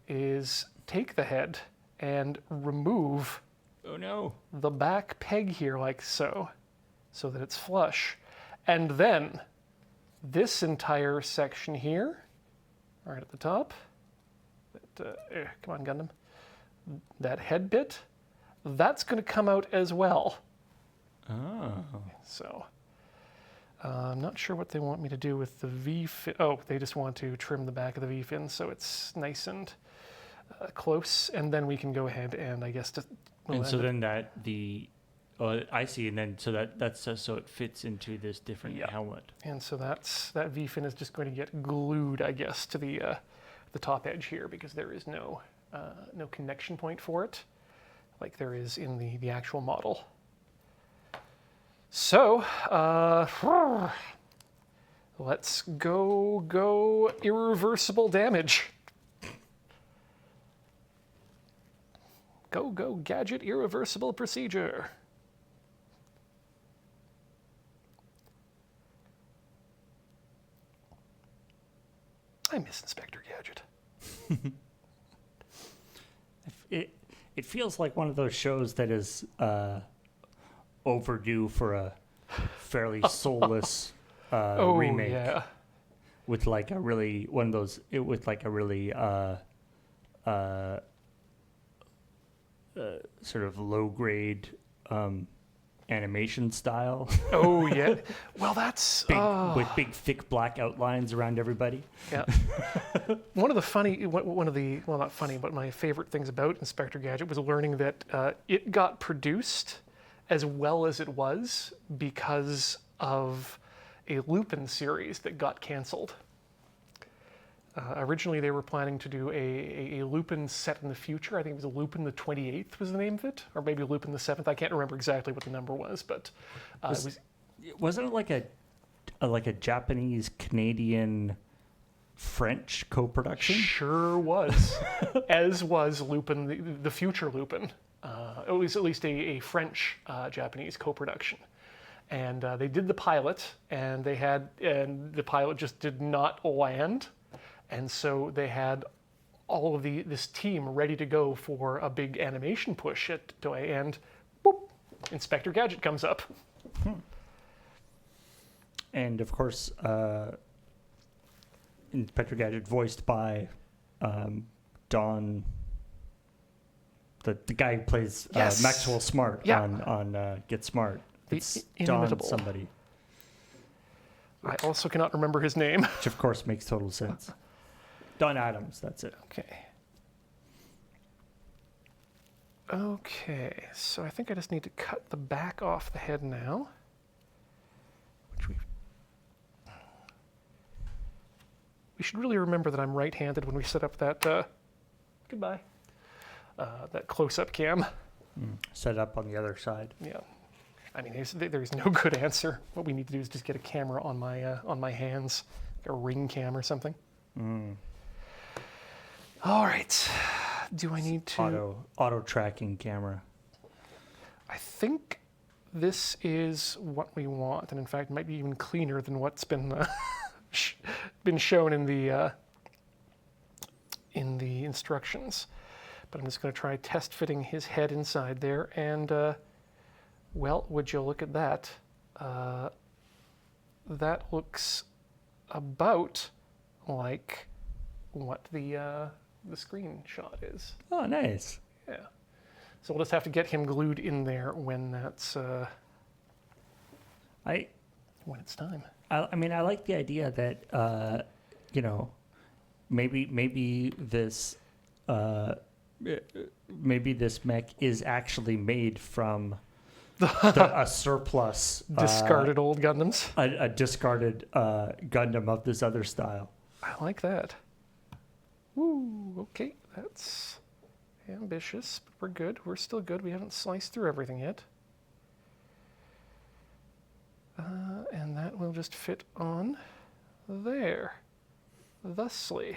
is take the head and remove the back peg here like so that it's flush. And then this entire section here, right at the top, come on Gundam, that head bit, that's going to come out as well. Oh. So I'm not sure what they want me to do with the V-fin. Oh, they just want to trim the back of the V-fin so it's nice and close, and then we can go ahead and I guess and so then I see, and then so that's so it fits into this different helmet. And so that V-fin is just going to get glued, I guess, to the top edge here because there is no connection point for it, like there is in the actual model. So let's go irreversible damage. Go gadget irreversible procedure. I miss Inspector Gadget. It feels like one of those shows that is overdue for a fairly soulless remake. Yeah. With like a really sort of low grade animation style. Oh yeah. Well, that's With big thick black outlines around everybody. yeah. One of the funny, one of the, well, not funny, but my favorite things about Inspector Gadget was learning that it got produced as well as it was because of a Lupin series that got canceled. Originally, they were planning to do a Lupin set in the future. I think it was a Lupin the 28th was the name of it, or maybe Lupin the 7th. I can't remember exactly what the number was, but Wasn't it like a Japanese, Canadian, French co-production? Sure was, as was Lupin, the future Lupin. At least a French Japanese co-production, and they did the pilot, and the pilot just did not land, and so they had all of this team ready to go for a big animation push at Toei, and boop, Inspector Gadget comes up. And of course, Inspector Gadget voiced by Don, the guy who plays Yes. Maxwell Smart Yeah. on Get Smart. The It's inimitable. Don somebody, I also cannot remember his name. which of course makes total sense. Don Adams, that's it. Okay. Okay, so I think I just need to cut the back off the head now. We should really remember that I'm right-handed when we set up that, goodbye, that close-up cam. Set up on the other side. Yeah. I mean, there's no good answer. What we need to do is just get a camera on my hands, like a ring cam or something. All right. Do I need to... Auto tracking camera. I think this is what we want, and in fact, it might be even cleaner than what's been been shown in the instructions. But I'm just going to try test fitting his head inside there, and well, would you look at that? That looks about like what the screenshot is. Oh, nice. Yeah. So we'll just have to get him glued in there when that's when it's time. I mean, I like the idea that maybe this mech is actually made from a surplus Discarded old Gundams. a discarded Gundam of this other style. I like that. Woo, okay, that's ambitious, but we're good. We're still good. We haven't sliced through everything yet. And that will just fit on there, thusly.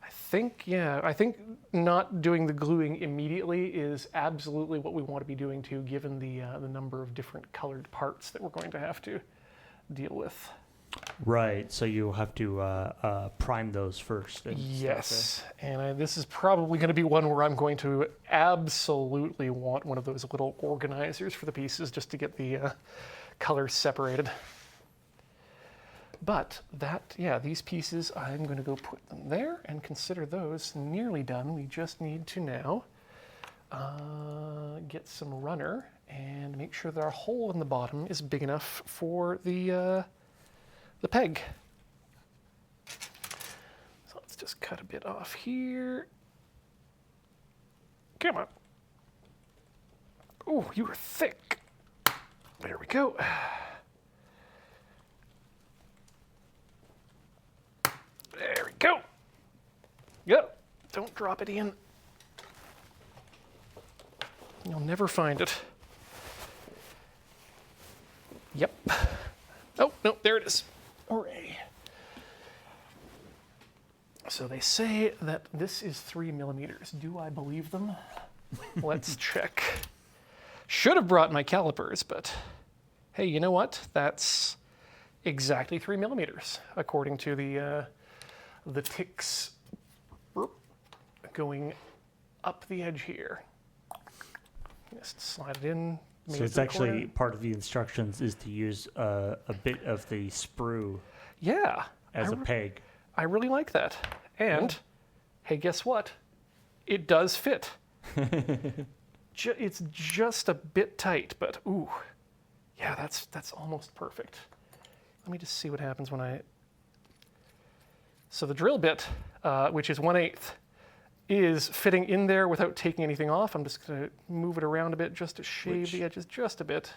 I think not doing the gluing immediately is absolutely what we want to be doing too, given the number of different colored parts that we're going to have to deal with. Right. So you'll have to prime those first. And Yes, and this is probably going to be one where I'm going to absolutely want one of those little organizers for the pieces just to get the colors separated. But these pieces, I'm going to go put them there and consider those nearly done. We just need to now get some runner and make sure that our hole in the bottom is big enough for the peg. So let's just cut a bit off here. Come on. Oh, you are thick. There we go. There we go. Yep. Don't drop it in. You'll never find it. Yep. Oh, no, there it is. Hooray. So they say that this is 3 millimeters. Do I believe them? Let's check. Should have brought my calipers, but hey, you know what? That's exactly 3 millimeters, according to the ticks going up the edge here. Just slide it in. So it's actually part of the instructions is to use a bit of the sprue as a peg. I really like that. And hey, guess what? It does fit. It's just a bit tight, but ooh, yeah, that's almost perfect. Let me just see what happens when I... So the drill bit, which is 1/8, is fitting in there without taking anything off. I'm just going to move it around a bit just to shave the edges just a bit.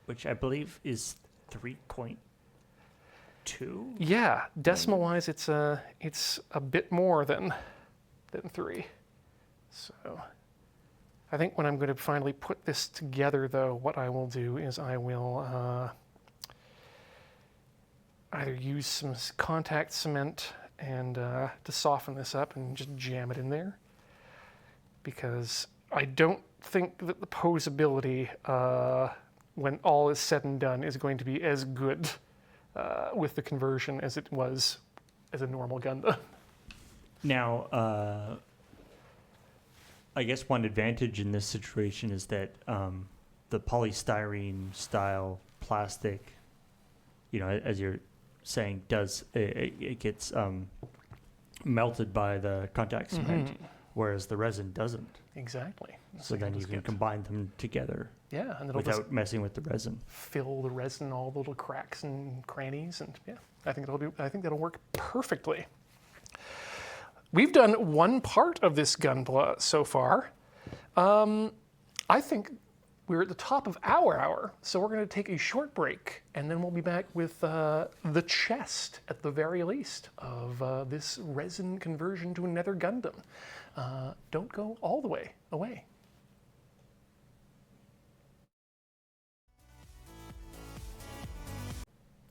Which I believe is 3.2. Yeah, decimal-wise, it's a bit more than 3. So I think when I'm going to finally put this together, though, what I will do is I will either use some contact cement and to soften this up and just jam it in there, because I don't think that the posability, when all is said and done, is going to be as good with the conversion as it was as a normal Gundam. Now, I guess one advantage in this situation is that the polystyrene style plastic, as you're saying, it gets melted by the contact cement, whereas the resin doesn't. Exactly. So then you can combine them together. Yeah, and it'll without messing with the resin. Fill the resin, all the little cracks and crannies, and yeah, I think that'll work perfectly. We've done one part of this Gunpla so far. I think we're at the top of our hour, so we're going to take a short break, and then we'll be back with the chest, at the very least, of this resin conversion to a Nether Gundam. Don't go all the way away.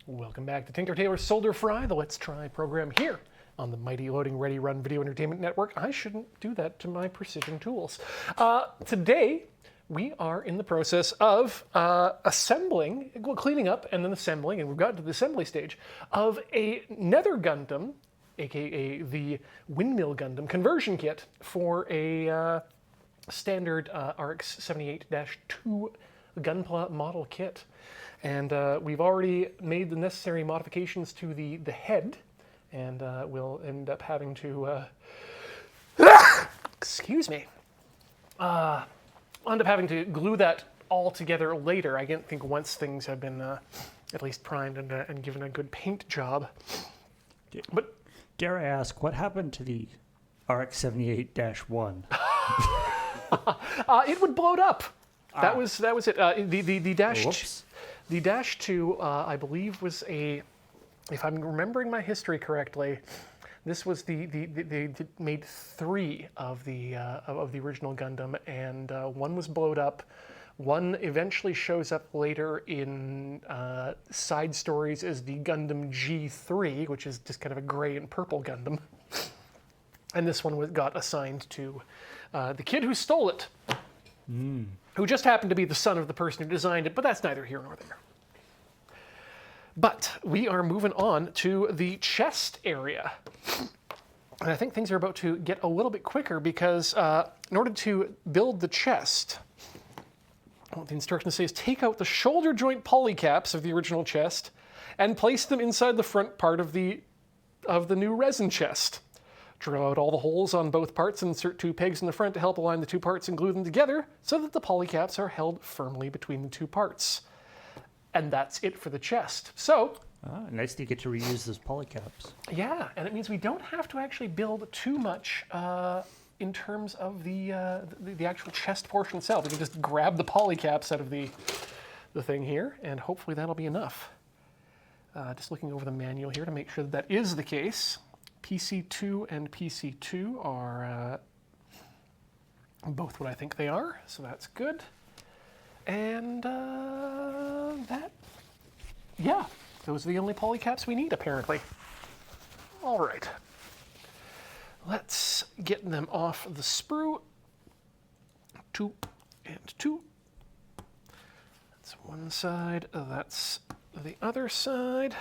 Welcome back to Tinker Tailor Solder Fry, the Let's Try program here on the mighty Loading Ready Run Video Entertainment Network. I shouldn't do that to my precision tools. Today, we are in the process of cleaning up and then assembling, and we've gotten to the assembly stage, of a Nether Gundam, aka the Windmill Gundam conversion kit for a standard RX 78-2 Gunpla model kit. And we've already made the necessary modifications to the head, and we'll end up having to, excuse me, end up having to glue that all together later. I think once things have been at least primed and given a good paint job. But dare I ask, what happened to the RX-78-1? It would blow up. That was it. The dash. Whoops. The Dash 2, I believe, was if I'm remembering my history correctly, this was they made 3 of the original Gundam, and one was blowed up. One eventually shows up later in side stories as the Gundam G3, which is just kind of a gray and purple Gundam. And this one got assigned to the kid who stole it. Who just happened to be the son of the person who designed it, but that's neither here nor there. But we are moving on to the chest area. And I think things are about to get a little bit quicker because in order to build the chest, what the instructions say is take out the shoulder joint polycaps of the original chest and place them inside the front part of the new resin chest. Drill out all the holes on both parts and insert 2 pegs in the front to help align the 2 parts and glue them together so that the polycaps are held firmly between the 2 parts. And that's it for the chest. So, nice to get to reuse those polycaps. Yeah, and it means we don't have to actually build too much in terms of the actual chest portion itself. We can just grab the polycaps out of the thing here, and hopefully that'll be enough. Just looking over the manual here to make sure that is the case. PC2 and PC2 are both what I think they are, so that's good. And yeah, those are the only polycaps we need, apparently. All right. Let's get them off the sprue. 2 and 2. That's one side, that's the other side.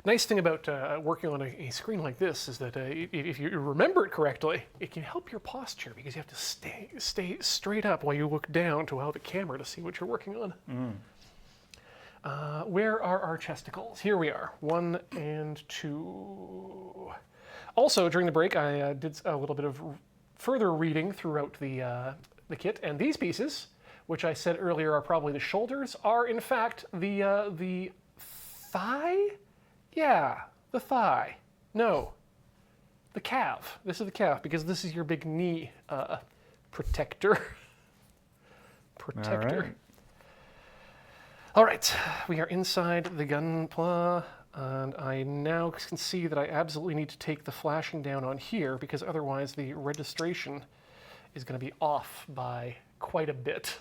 Nice thing about working on a screen like this is that if you remember it correctly, it can help your posture because you have to stay straight up while you look down to allow the camera to see what you're working on. Where are our chesticles? Here we are, 1 and 2. Also, during the break, I did a little bit of further reading throughout the kit, and these pieces, which I said earlier are probably the shoulders, are in fact the thigh? Yeah, the thigh. No, the calf. This is the calf, because this is your big knee protector. Protector. All right, we are inside the Gunpla, and I now can see that I absolutely need to take the flashing down on here, because otherwise the registration is going to be off by quite a bit.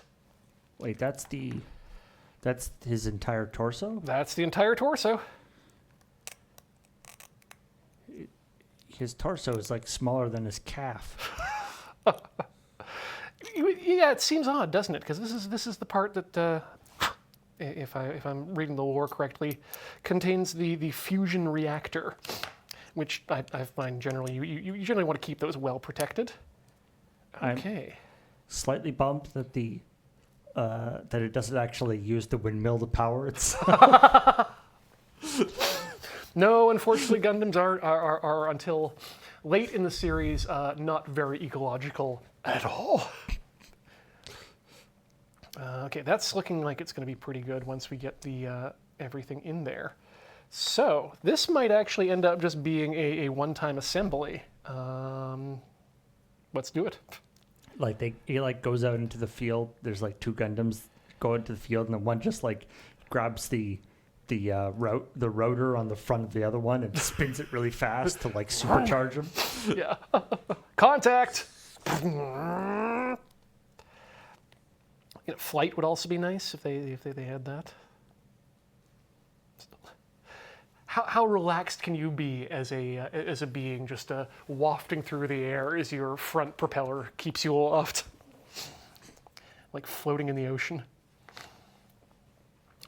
Wait, that's his entire torso? That's the entire torso. His torso is like smaller than his calf. Yeah, it seems odd, doesn't it? Because this is the part that, if I'm reading the lore correctly, contains the fusion reactor, which I find generally you generally want to keep those well protected. Okay. I'm slightly bummed that that it doesn't actually use the windmill to power itself. No, unfortunately, Gundams are until late in the series not very ecological at all. Okay, that's looking like it's going to be pretty good once we get the everything in there. So this might actually end up just being a one-time assembly. Let's do it. Like he goes out into the field. There's like two Gundams go into the field, and then one just like grabs the rotor on the front of the other one and spins it really fast to like supercharge him. Yeah. Contact. Flight would also be nice if they had that. How relaxed can you be as a being, just wafting through the air as your front propeller keeps you aloft, like floating in the ocean?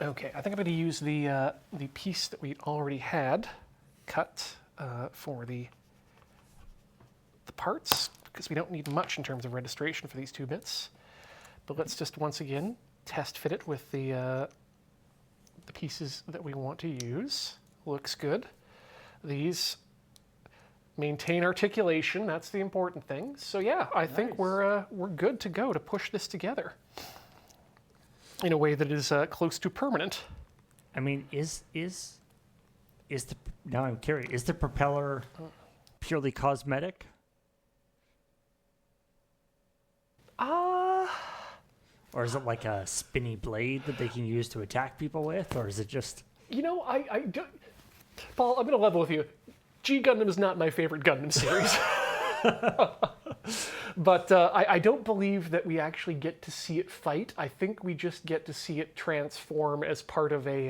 Okay, I think I'm going to use the piece that we already had cut for the parts, because we don't need much in terms of registration for these two bits. But let's just once again test fit it with the pieces that we want to use. Looks good. These maintain articulation. That's the important thing. So yeah, I think we're good to go to push this together in a way that is close to permanent. I mean, now I'm curious. Is the propeller purely cosmetic? Or is it like a spinny blade that they can use to attack people with? Or is it just... I don't... Paul, I'm going to level with you. G Gundam is not my favorite Gundam series. But I don't believe that we actually get to see it fight. I think we just get to see it transform as part of a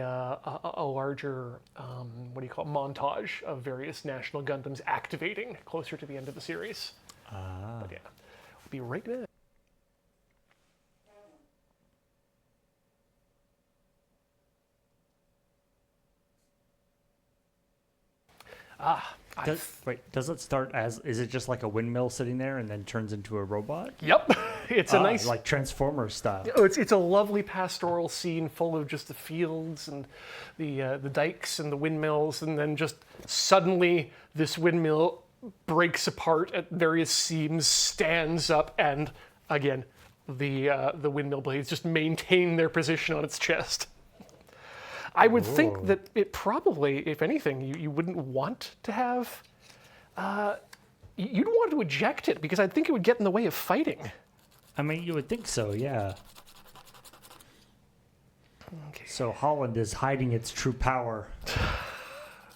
larger, montage of various national Gundams activating closer to the end of the series. But yeah, we'll be right back. Does it start as... Is it just like a windmill sitting there and then turns into a robot? Yep. It's a nice... Like Transformers style. It's a lovely pastoral scene full of just the fields and the dikes and the windmills, and then just suddenly this windmill breaks apart at various seams, stands up, and again, the windmill blades just maintain their position on its chest. I would think that it probably, if anything, you wouldn't want to have... you'd want to eject it, because I think it would get in the way of fighting. I mean, you would think so, yeah. Okay. So Holland is hiding its true power.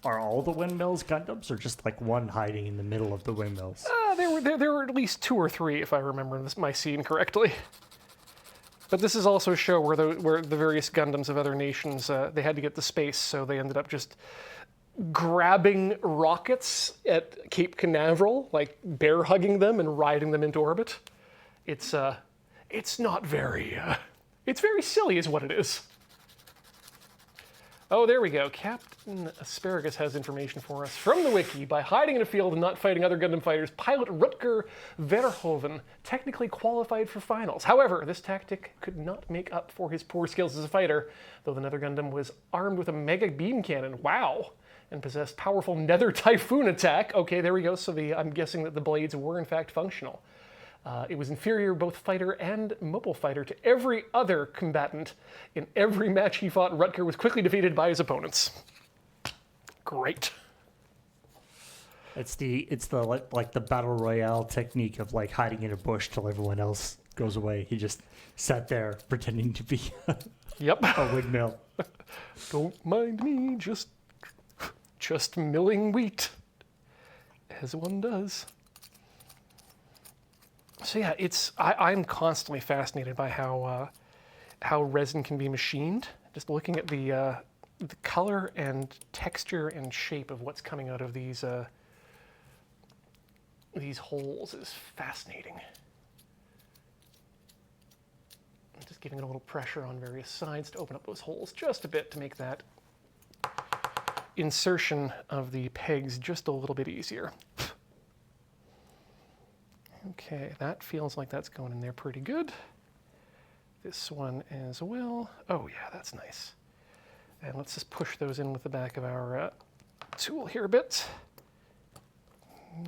Are all the windmills Gundams, or just like one hiding in the middle of the windmills? There were at least 2 or 3, if I remember my scene correctly. But this is also a show where the various Gundams of other nations, they had to get to space, so they ended up just grabbing rockets at Cape Canaveral, like bear hugging them and riding them into orbit. It's not very, it's very silly is what it is. Oh, there we go. Captain Asparagus has information for us from the wiki. By hiding in a field and not fighting other Gundam fighters, pilot Rutger Verhoeven technically qualified for finals. However, this tactic could not make up for his poor skills as a fighter, though the Nether Gundam was armed with a mega beam cannon. Wow. and possessed powerful Nether Typhoon attack. Okay, there we go. So I'm guessing that the blades were in fact functional. It was inferior, both fighter and mobile fighter, to every other combatant. In every match he fought, Rutger was quickly defeated by his opponents. Great. It's the like the battle royale technique of like hiding in a bush till everyone else goes away. He just sat there pretending to be Yep. a windmill. Don't mind me, just milling wheat, as one does. So yeah, I'm constantly fascinated by how resin can be machined. Just looking at the color and texture and shape of what's coming out of these holes is fascinating. I'm just giving it a little pressure on various sides to open up those holes just a bit to make that insertion of the pegs just a little bit easier. Okay, that feels like that's going in there pretty good. This one as well. Oh yeah, that's nice. And let's just push those in with the back of our tool here a bit.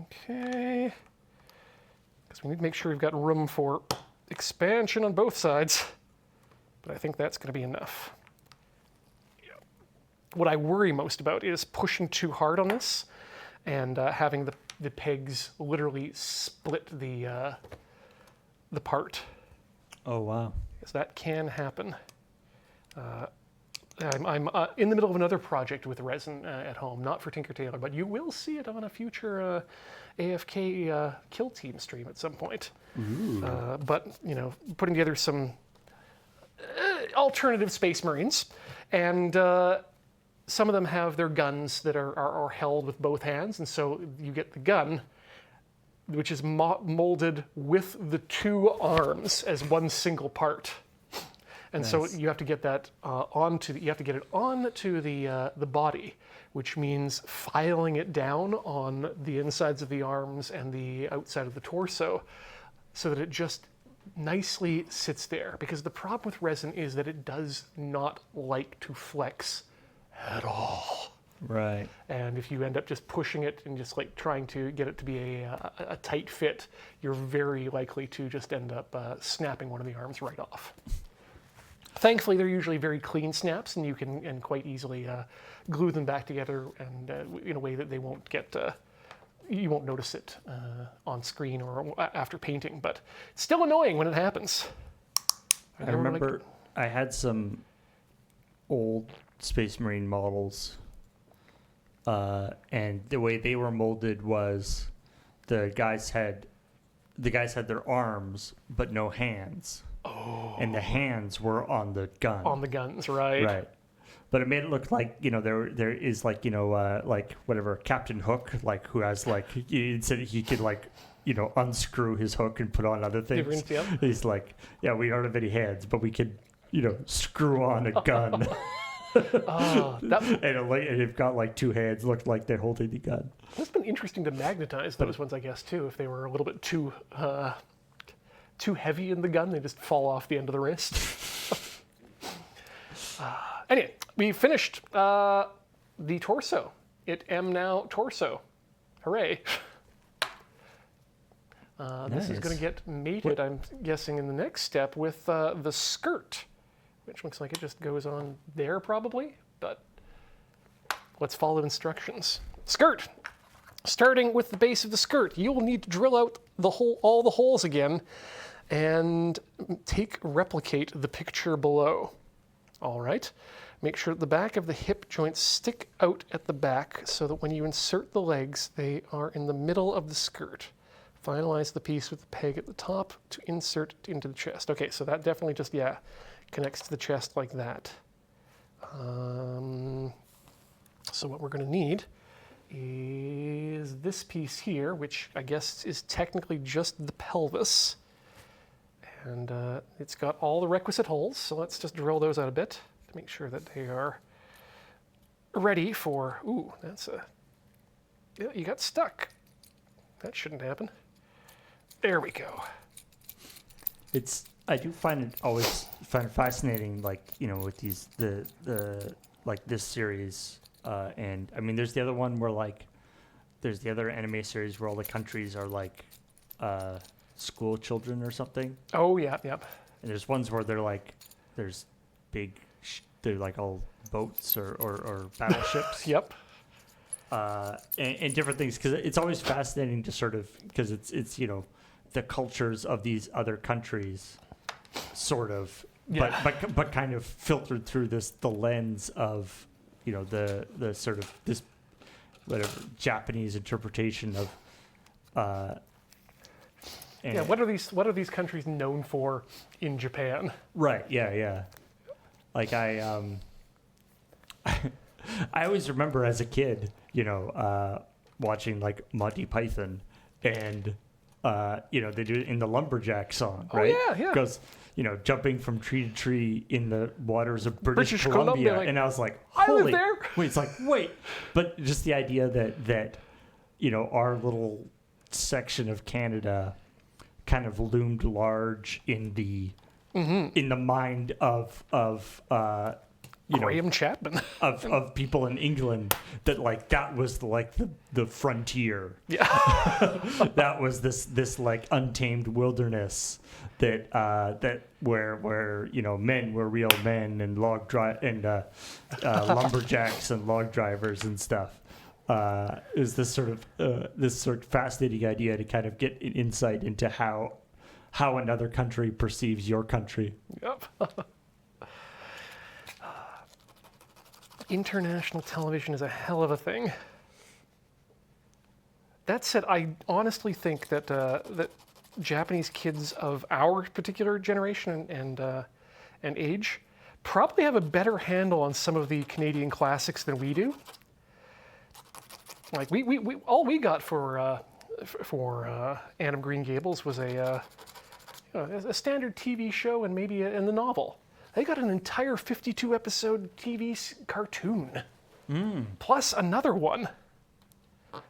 Okay. Because we need to make sure we've got room for expansion on both sides. But I think that's going to be enough. Yeah. What I worry most about is pushing too hard on this and having the pegs literally split the part. Oh wow! Because that can happen. I'm in the middle of another project with resin at home, not for Tinker Tailor, but you will see it on a future AFK Kill Team stream at some point. But putting together some alternative Space Marines, and some of them have their guns that are held with both hands, and so you get the gun, which is molded with the two arms as one single part. And Nice. so you have to get that onto the body, which means filing it down on the insides of the arms and the outside of the torso, so that it just nicely sits there. Because the problem with resin is that it does not like to flex at all. Right. And if you end up just pushing it and just like trying to get it to be a tight fit, you're very likely to just end up snapping one of the arms right off. Thankfully, they're usually very clean snaps, and you can quite easily glue them back together, and in a way that they won't get, you won't notice it on screen or after painting. But it's still annoying when it happens. I remember I had some old Space Marine models, and the way they were molded was the guys had their arms but no hands. Oh. And the hands were on the gun. On the guns, right? Right. But it made it look like, there is like, like whatever, Captain Hook, like who has like, he said he could like, unscrew his hook and put on other things. Different, yep. He's like, yeah, we don't have any hands, but we could, screw on a gun. And it got like two hands, looked like they're holding the gun. It's been interesting to magnetize those ones, I guess, too. If they were a little bit too heavy in the gun, they just fall off the end of the wrist. Anyway, we finished the torso. It am now torso. Hooray. This is going to get mated, I'm guessing, in the next step with the skirt, which looks like it just goes on there probably, but let's follow instructions. Skirt. Starting with the base of the skirt, you will need to drill out all the holes again and replicate the picture below. All right. Make sure that the back of the hip joints stick out at the back so that when you insert the legs, they are in the middle of the skirt. Finalize the piece with the peg at the top to insert it into the chest. Okay, so that definitely just, connects to the chest like that. So what we're going to need is this piece here, which I guess is technically just the pelvis. And it's got all the requisite holes, so let's just drill those out a bit to make sure that they are ready for... Ooh, yeah, you got stuck. That shouldn't happen. There we go. I do find it fascinating, like, with these, like this series And I mean, there's the other one where like, there's the other anime series where all the countries are like school children or something. Oh, yeah, yep. And there's ones where they're like, there's big, they're like all boats or battleships. Yep. And different things, because it's always fascinating to sort of, because it's the cultures of these other countries, sort of, Yeah. but kind of filtered through the lens of the sort of this whatever Japanese interpretation of. Yeah, what are these countries known for in Japan? Right. Yeah. Like I always remember as a kid, watching like Monty Python, and they do it in the lumberjack song, right? Oh, yeah. Goes, jumping from tree to tree in the waters of British Columbia, Columbia, like, and I was like, I live holy, there. wait, it's like, wait, but just the idea that our little section of Canada kind of loomed large in the mind of Graham Chapman. of people in England, that like that was the frontier. Yeah. That was this like untamed wilderness that where men were real men, and lumberjacks and log drivers and stuff. Is this sort of fascinating idea to kind of get an insight into how another country perceives your country. Yep. International television is a hell of a thing. That said, I honestly think that that Japanese kids of our particular generation and age probably have a better handle on some of the Canadian classics than we do. Like we all we got for Anne of Green Gables was a standard TV show and maybe in the novel. They got an entire 52 episode TV cartoon, plus another one.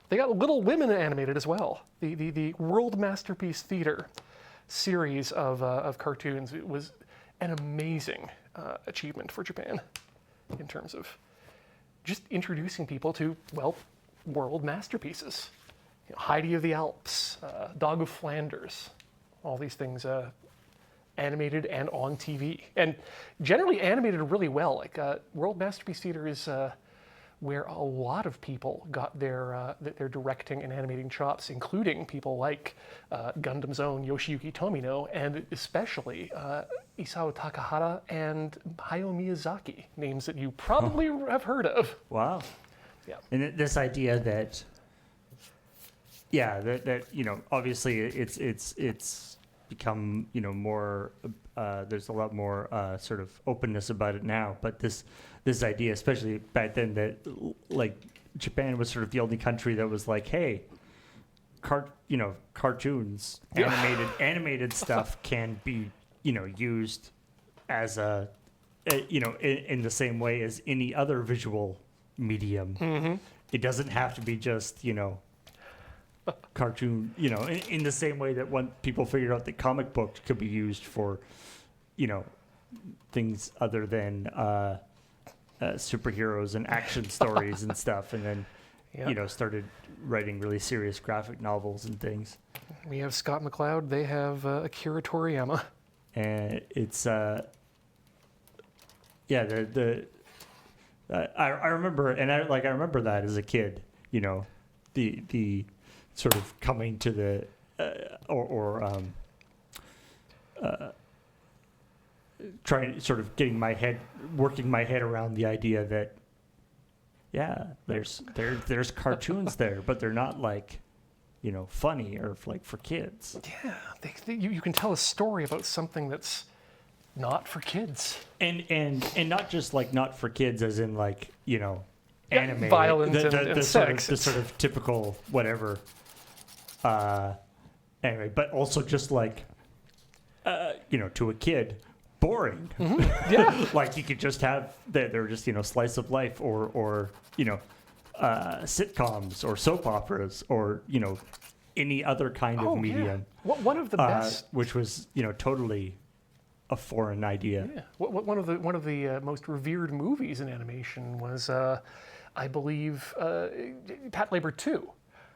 They got Little Women animated as well. The World Masterpiece Theater series of cartoons. It was an amazing achievement for Japan in terms of just introducing people to, well, world masterpieces. Heidi of the Alps, Dog of Flanders, all these things animated and on TV. And generally animated really well. Like World Masterpiece Theater is where a lot of people got their directing and animating chops, including people like Gundam's own Yoshiyuki Tomino, and especially Isao Takahata and Hayao Miyazaki, names that you probably have heard of. Wow. Yeah. And this idea that, that obviously it's become more. There's a lot more sort of openness about it now, but this idea, especially back then, that like Japan was sort of the only country that was like, hey, cartoons, animated stuff can be used as in the same way as any other visual medium. Mm-hmm. It doesn't have to be just cartoon, in the same way that when people figured out that comic books could be used for things other than superheroes and action stories and stuff, and then started writing really serious graphic novels and things. We have Scott McCloud. They have Akira Toriyama. And it's I remember, and I remember that as a kid, the sort of coming to the working my head around the idea that there's cartoons there, but they're not like funny or like for kids. Yeah, you can tell a story about something that's not for kids, and not just like not for kids as in like anime, violence and sex, the sort of typical whatever. Anyway, but also just like to a kid, boring. Mm-hmm. Yeah. Like you could just have they're just slice of life or sitcoms or soap operas or any other kind of medium. Yeah. One of the best, which was totally a foreign idea. Yeah. One of the most revered movies in animation was a I believe, Pat Labor 2,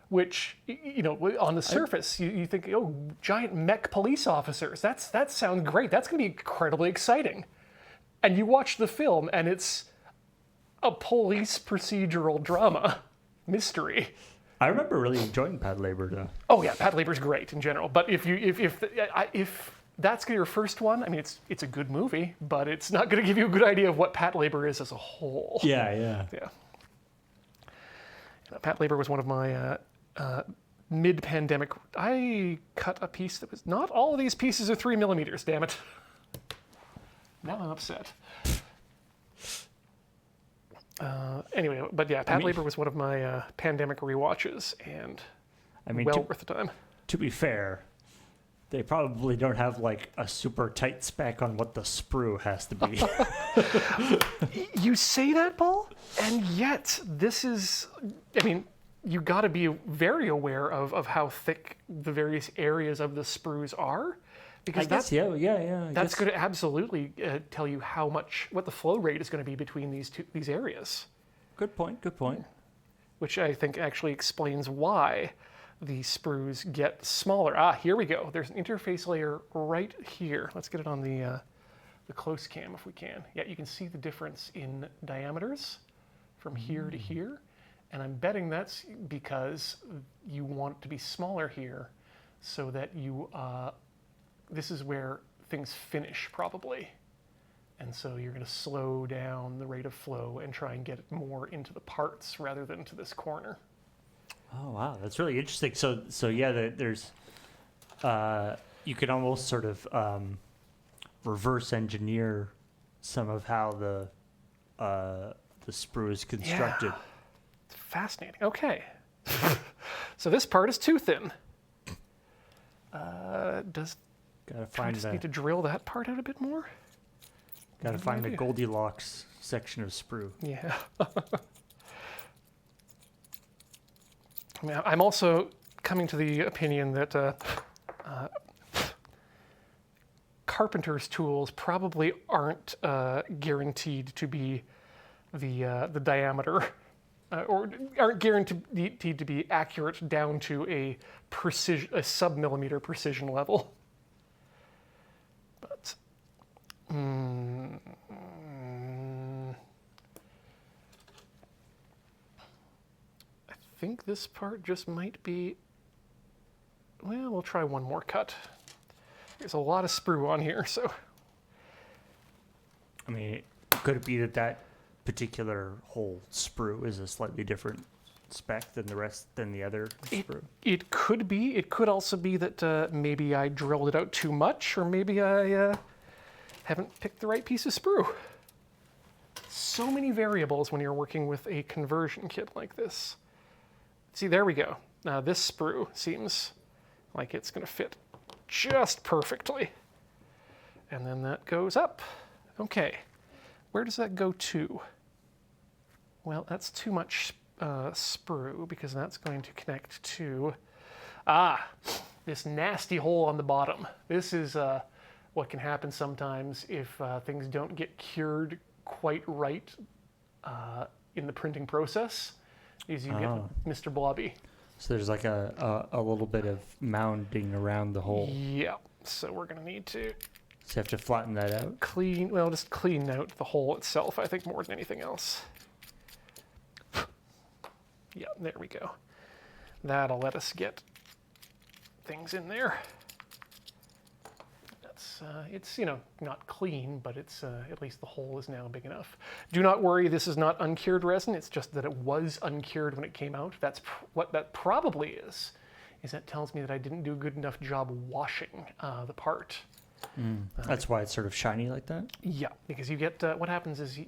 which, on the surface, you think, oh, giant mech police officers. That sounds great. That's going to be incredibly exciting. And you watch the film, and it's a police procedural drama mystery. I remember really enjoying Pad Labor though. Oh yeah, Pat Labor's great in general. But if that's your first one, I mean, it's a good movie, but it's not going to give you a good idea of what Pat Labor is as a whole. Yeah. Pat Labor was one of my mid-pandemic. I cut a piece that was not all of these pieces are 3mm. Damn it! Now I'm upset. Anyway, but yeah, Pat Labor was one of my pandemic rewatches, and worth the time. To be fair, they probably don't have like a super tight spec on what the sprue has to be. You say that, Paul, and yet this is, you got to be very aware of how thick the various areas of the sprues are, because that's going to absolutely tell you what the flow rate is going to be between these areas. Good point. Which I think actually explains why the sprues get smaller. Here we go. There's an interface layer right here. Let's get it on the close cam if we can. Yeah, you can see the difference in diameters from here to here. And I'm betting that's because you want it to be smaller here so that this is where things finish probably. And so you're going to slow down the rate of flow and try and get it more into the parts rather than to this corner. Oh, wow. That's really interesting. So yeah, there's, you can almost sort of reverse engineer some of how the sprue is constructed. Yeah. It's fascinating. Okay. So this part is too thin. I just need to drill that part out a bit more? Gotta find the Goldilocks section of sprue. Yeah. I'm also coming to the opinion that carpenter's tools probably aren't guaranteed to be the diameter, or aren't guaranteed to be accurate down to a sub-millimeter precision level. But I think this part just might be, well, we'll try one more cut. There's a lot of sprue on here, so. I mean, could it be that particular whole sprue is a slightly different spec than the other sprue? It could be. It could also be that maybe I drilled it out too much, or maybe I haven't picked the right piece of sprue. So many variables when you're working with a conversion kit like this. See, there we go. Now this sprue seems like it's going to fit just perfectly. And then that goes up. Okay. Where does that go to? Well, that's too much sprue, because that's going to connect to this nasty hole on the bottom. This is what can happen sometimes if things don't get cured quite right in the printing process, is you get Mr. Blobby. So there's like a little bit of mounding around the hole. Yeah, so we're going to need to... So you have to flatten that out? Just clean out the hole itself, I think, more than anything else. Yeah, there we go. That'll let us get things in there. That's, it's, not clean, but it's, at least the hole is now big enough. Do not worry, this is not uncured resin. It's just that it was uncured when it came out. That's what that probably is that tells me that I didn't do a good enough job washing the part. That's why it's sort of shiny like that? Yeah, because you get, what happens is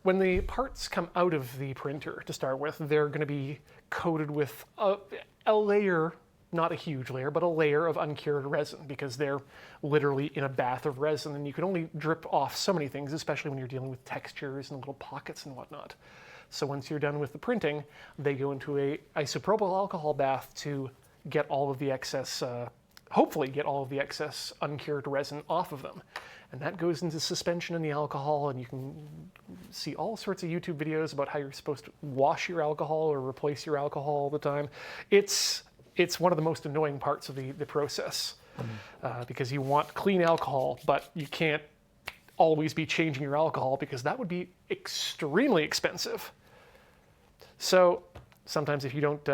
when the parts come out of the printer to start with, they're going to be coated with a layer, not a huge layer, but a layer of uncured resin, because they're literally in a bath of resin, and you can only drip off so many things, especially when you're dealing with textures and little pockets and whatnot. So once you're done with the printing, they go into a isopropyl alcohol bath to get all of the excess hopefully get all of the excess uncured resin off of them. And that goes into suspension in the alcohol, and you can see all sorts of YouTube videos about how you're supposed to wash your alcohol or replace your alcohol all the time. It's one of the most annoying parts of the process, because you want clean alcohol, but you can't always be changing your alcohol because that would be extremely expensive. So sometimes if you don't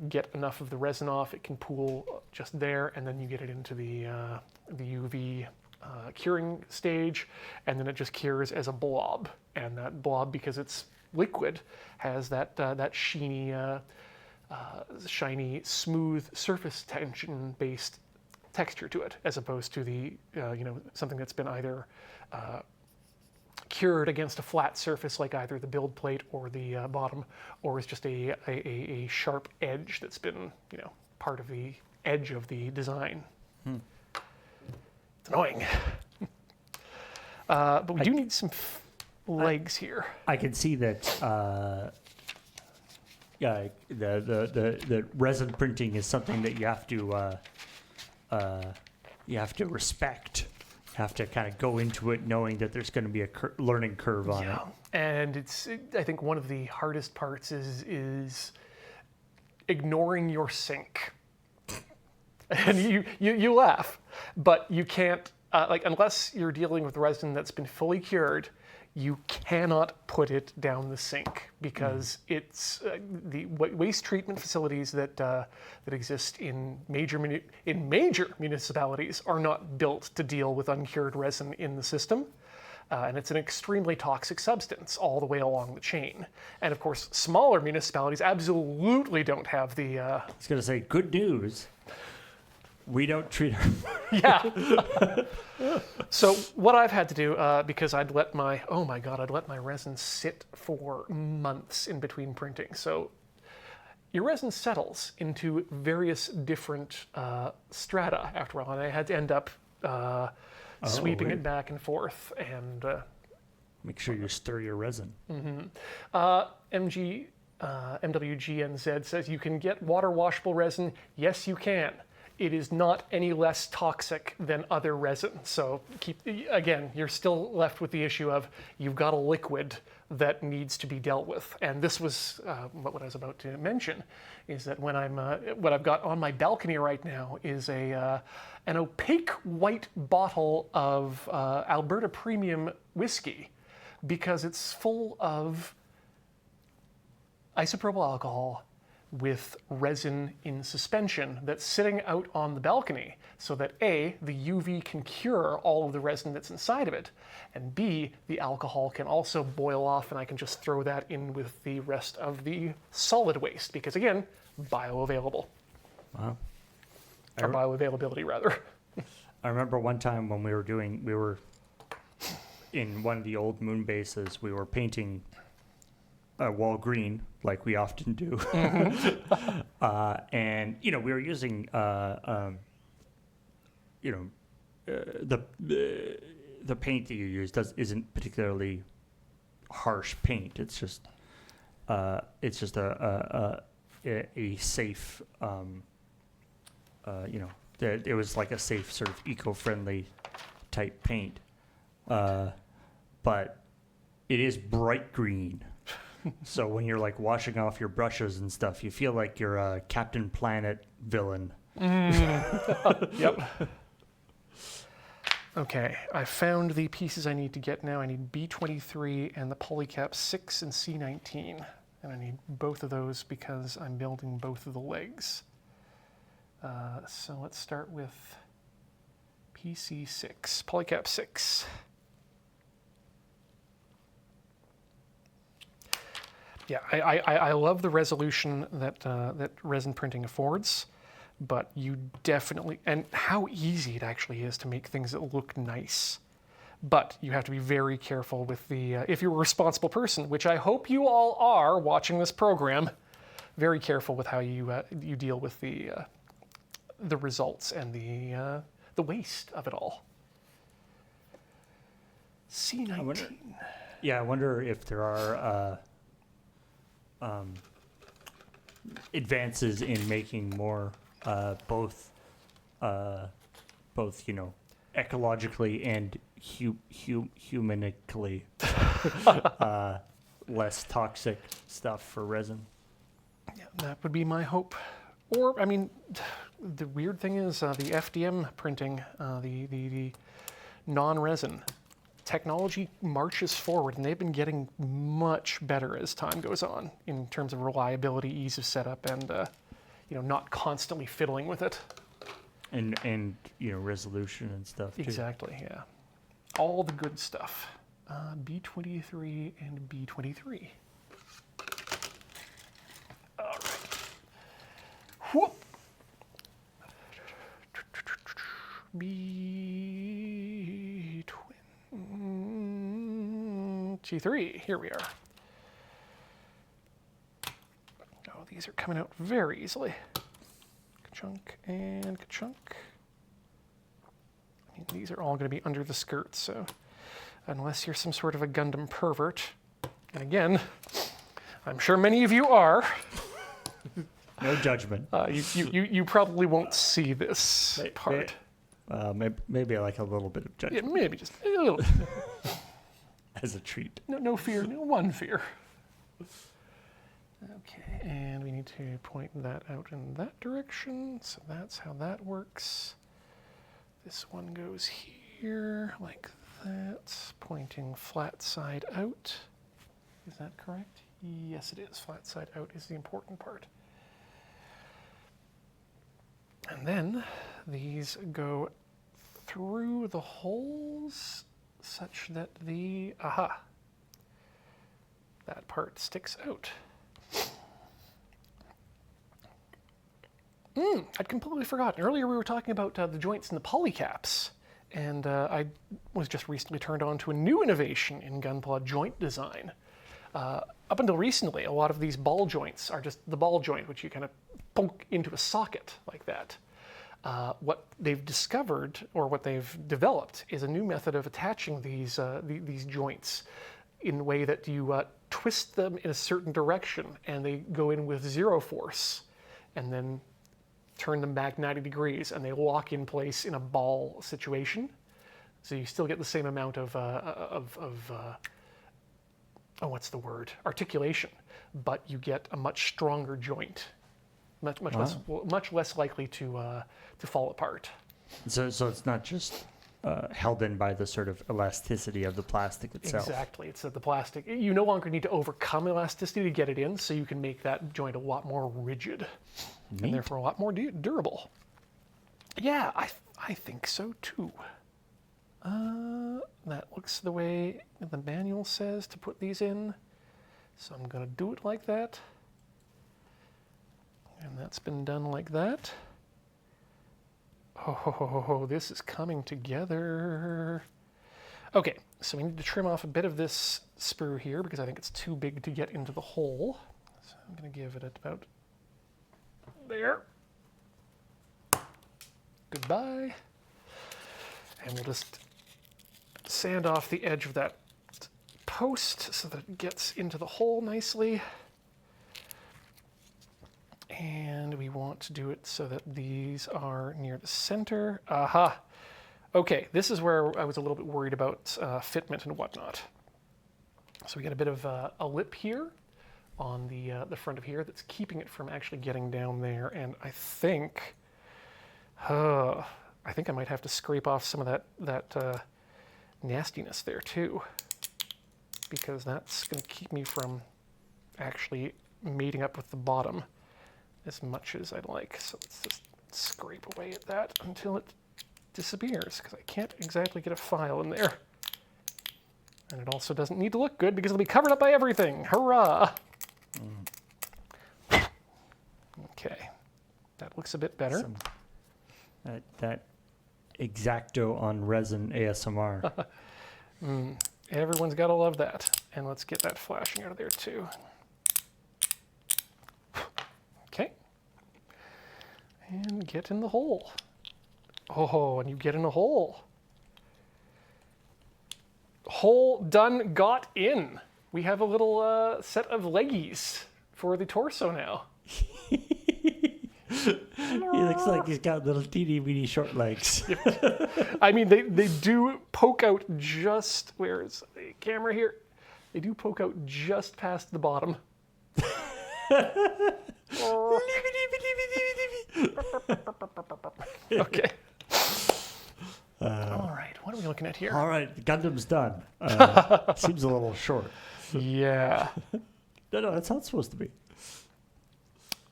get enough of the resin off, it can pool just there, and then you get it into the UV curing stage, and then it just cures as a blob. And that blob, because it's liquid, has that sheeny, shiny, smooth surface tension-based texture to it, as opposed to the something that's been either cured against a flat surface like either the build plate or the bottom, or is just a sharp edge that's been part of the edge of the design. It's annoying. But we do need some legs here. I can see that the resin printing is something that you have to respect. You have to kind of go into it knowing that there's going to be a learning curve on it. And I think one of the hardest parts is ignoring your sink. And you laugh, but you can't, unless you're dealing with resin that's been fully cured, you cannot put it down the sink, because it's the waste treatment facilities that exist in major municipalities are not built to deal with uncured resin in the system. And it's an extremely toxic substance all the way along the chain. And of course, smaller municipalities absolutely don't have the... I was going to say, good news. We don't treat our... Yeah. So what I've had to do, because I'd let my resin sit for months in between printing. So your resin settles into various different strata after a while, and I had to end up sweeping it back and forth. And make sure you stir your resin. MWGNZ says you can get water washable resin. Yes, you can. It is not any less toxic than other resin. So you're still left with the issue of you've got a liquid that needs to be dealt with. And this was what I was about to mention, is that when what I've got on my balcony right now is an opaque white bottle of Alberta Premium whiskey, because it's full of isopropyl alcohol with resin in suspension that's sitting out on the balcony, so that A, the UV can cure all of the resin that's inside of it, and B, the alcohol can also boil off, and I can just throw that in with the rest of the solid waste, because again, bioavailable. Wow. Or bioavailability, rather. I remember one time when we were in one of the old moon bases, we were painting a wall green, like we often do. And, we were using, the paint that you use isn't particularly harsh paint. It's just a safe, it was like a safe sort of eco-friendly type paint. But it is bright green. So when you're like washing off your brushes and stuff, you feel like you're a Captain Planet villain. Yep. Okay, I found the pieces I need to get now. I need B23 and the polycap 6 and C19. And I need both of those because I'm building both of the legs. So let's start with PC6, polycap 6. Yeah, I love the resolution that resin printing affords, but you definitely, and how easy it actually is to make things that look nice. But you have to be very careful with the, if you're a responsible person, which I hope you all are watching this program, very careful with how you deal with the results and the waste of it all. C19. I wonder if there are advances in making more both both, ecologically and humanically less toxic stuff for resin. Yeah, that would be my hope. Or, I mean, the weird thing is the FDM printing, the non-resin technology marches forward, and they've been getting much better as time goes on in terms of reliability, ease of setup, and not constantly fiddling with it. And resolution and stuff too. Exactly, yeah. All the good stuff. B23 and B23. All right. Whoop. B23. Here we are. Oh, these are coming out very easily. Ka-chunk and ka-chunk. I mean, these are all going to be under the skirt, so unless you're some sort of a Gundam pervert, and again, I'm sure many of you are. No judgment. You probably won't see this part. Maybe like a little bit of judgment. Yeah, maybe just a little. As a treat. No fear, no one fear. Okay, and we need to point that out in that direction, so that's how that works. This one goes here, like that, pointing flat side out. Is that correct? Yes, it is. Flat side out is the important part. And then these go through the holes such that that part sticks out. I'd completely forgotten. Earlier we were talking about the joints and the polycaps, and I was just recently turned on to a new innovation in Gunpla joint design. Up until recently, a lot of these ball joints are just the ball joint, which you kind of poke into a socket like that. What they've discovered, or what they've developed, is a new method of attaching these joints in a way that you twist them in a certain direction, and they go in with zero force, and then turn them back 90 degrees, and they lock in place in a ball situation. So you still get the same amount of articulation, but you get a much stronger joint, much less likely to fall apart. So it's not just held in by the sort of elasticity of the plastic itself. Exactly. It's that the plastic, you no longer need to overcome elasticity to get it in, so you can make that joint a lot more rigid. Neat. And therefore a lot more durable. Yeah, I think so too. That looks the way the manual says to put these in. So I'm going to do it like that. And that's been done like that. Oh, this is coming together. Okay, so we need to trim off a bit of this sprue here because I think it's too big to get into the hole. So I'm going to give it about there. Goodbye. And we'll just sand off the edge of that post so that it gets into the hole nicely. And we want to do it so that these are near the center. Aha. Okay, this is where I was a little bit worried about fitment and whatnot. So we got a bit of a lip here on the front of here that's keeping it from actually getting down there, and I think I might have to scrape off some of that nastiness there too, because that's going to keep me from actually mating up with the bottom as much as I'd like. So let's just scrape away at that until it disappears, because I can't exactly get a file in there. And it also doesn't need to look good because it'll be covered up by everything. Hurrah! Okay, that looks a bit better. That Exacto on resin ASMR. Everyone's got to love that. And let's get that flashing out of there too. Okay. And get in the hole. Oh, and you get in a hole. Hole done, got in. We have a little set of leggies for the torso now. He looks like he's got little teeny weeny short legs. I mean, they do poke out just, where is the camera here? They do poke out just past the bottom. Okay. All right, what are we looking at here? All right, the Gundam's done. Seems a little short. Yeah. No, that's how it's supposed to be.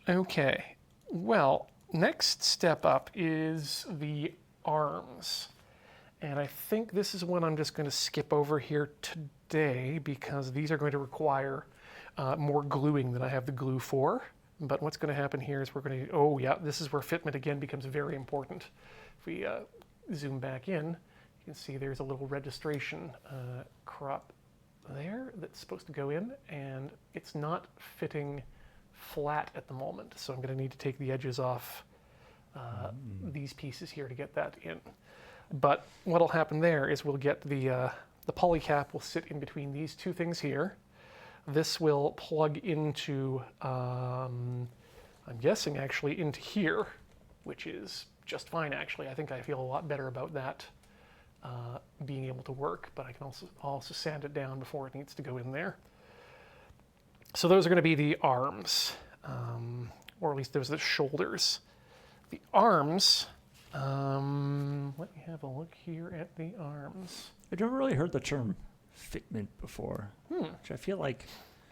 Okay. Well, next step up is the arms. And I think this is one I'm just going to skip over here today because these are going to require more gluing than I have the glue for. But what's going to happen here is we're going to, oh yeah, this is where fitment again becomes very important. If we zoom back in, you can see there's a little registration crop there that's supposed to go in, and it's not fitting flat at the moment. So I'm going to need to take the edges off these pieces here to get that in. But what'll happen there is we'll get the poly cap will sit in between these two things here. This will plug into, I'm guessing actually into here, which is just fine actually. I think I feel a lot better about that being able to work, but I can also sand it down before it needs to go in there. So those are going to be the arms, or at least those are the shoulders. The arms, let me have a look here at the arms. I've never really heard the term fitment before, which I feel like...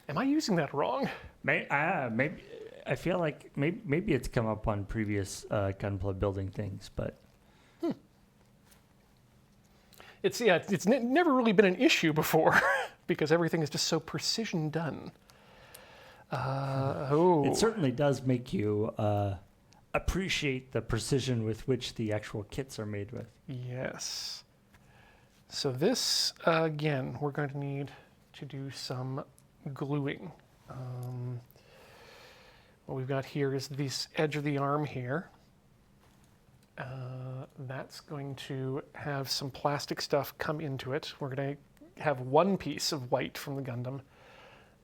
Am I using that wrong? Maybe I feel like maybe it's come up on previous Gunpla building things, but... It's never really been an issue before because everything is just so precision done. It certainly does make you appreciate the precision with which the actual kits are made with. Yes. So this, again, we're going to need to do some gluing. What we've got here is this edge of the arm here. That's going to have some plastic stuff come into it. We're going to have one piece of white from the Gundam,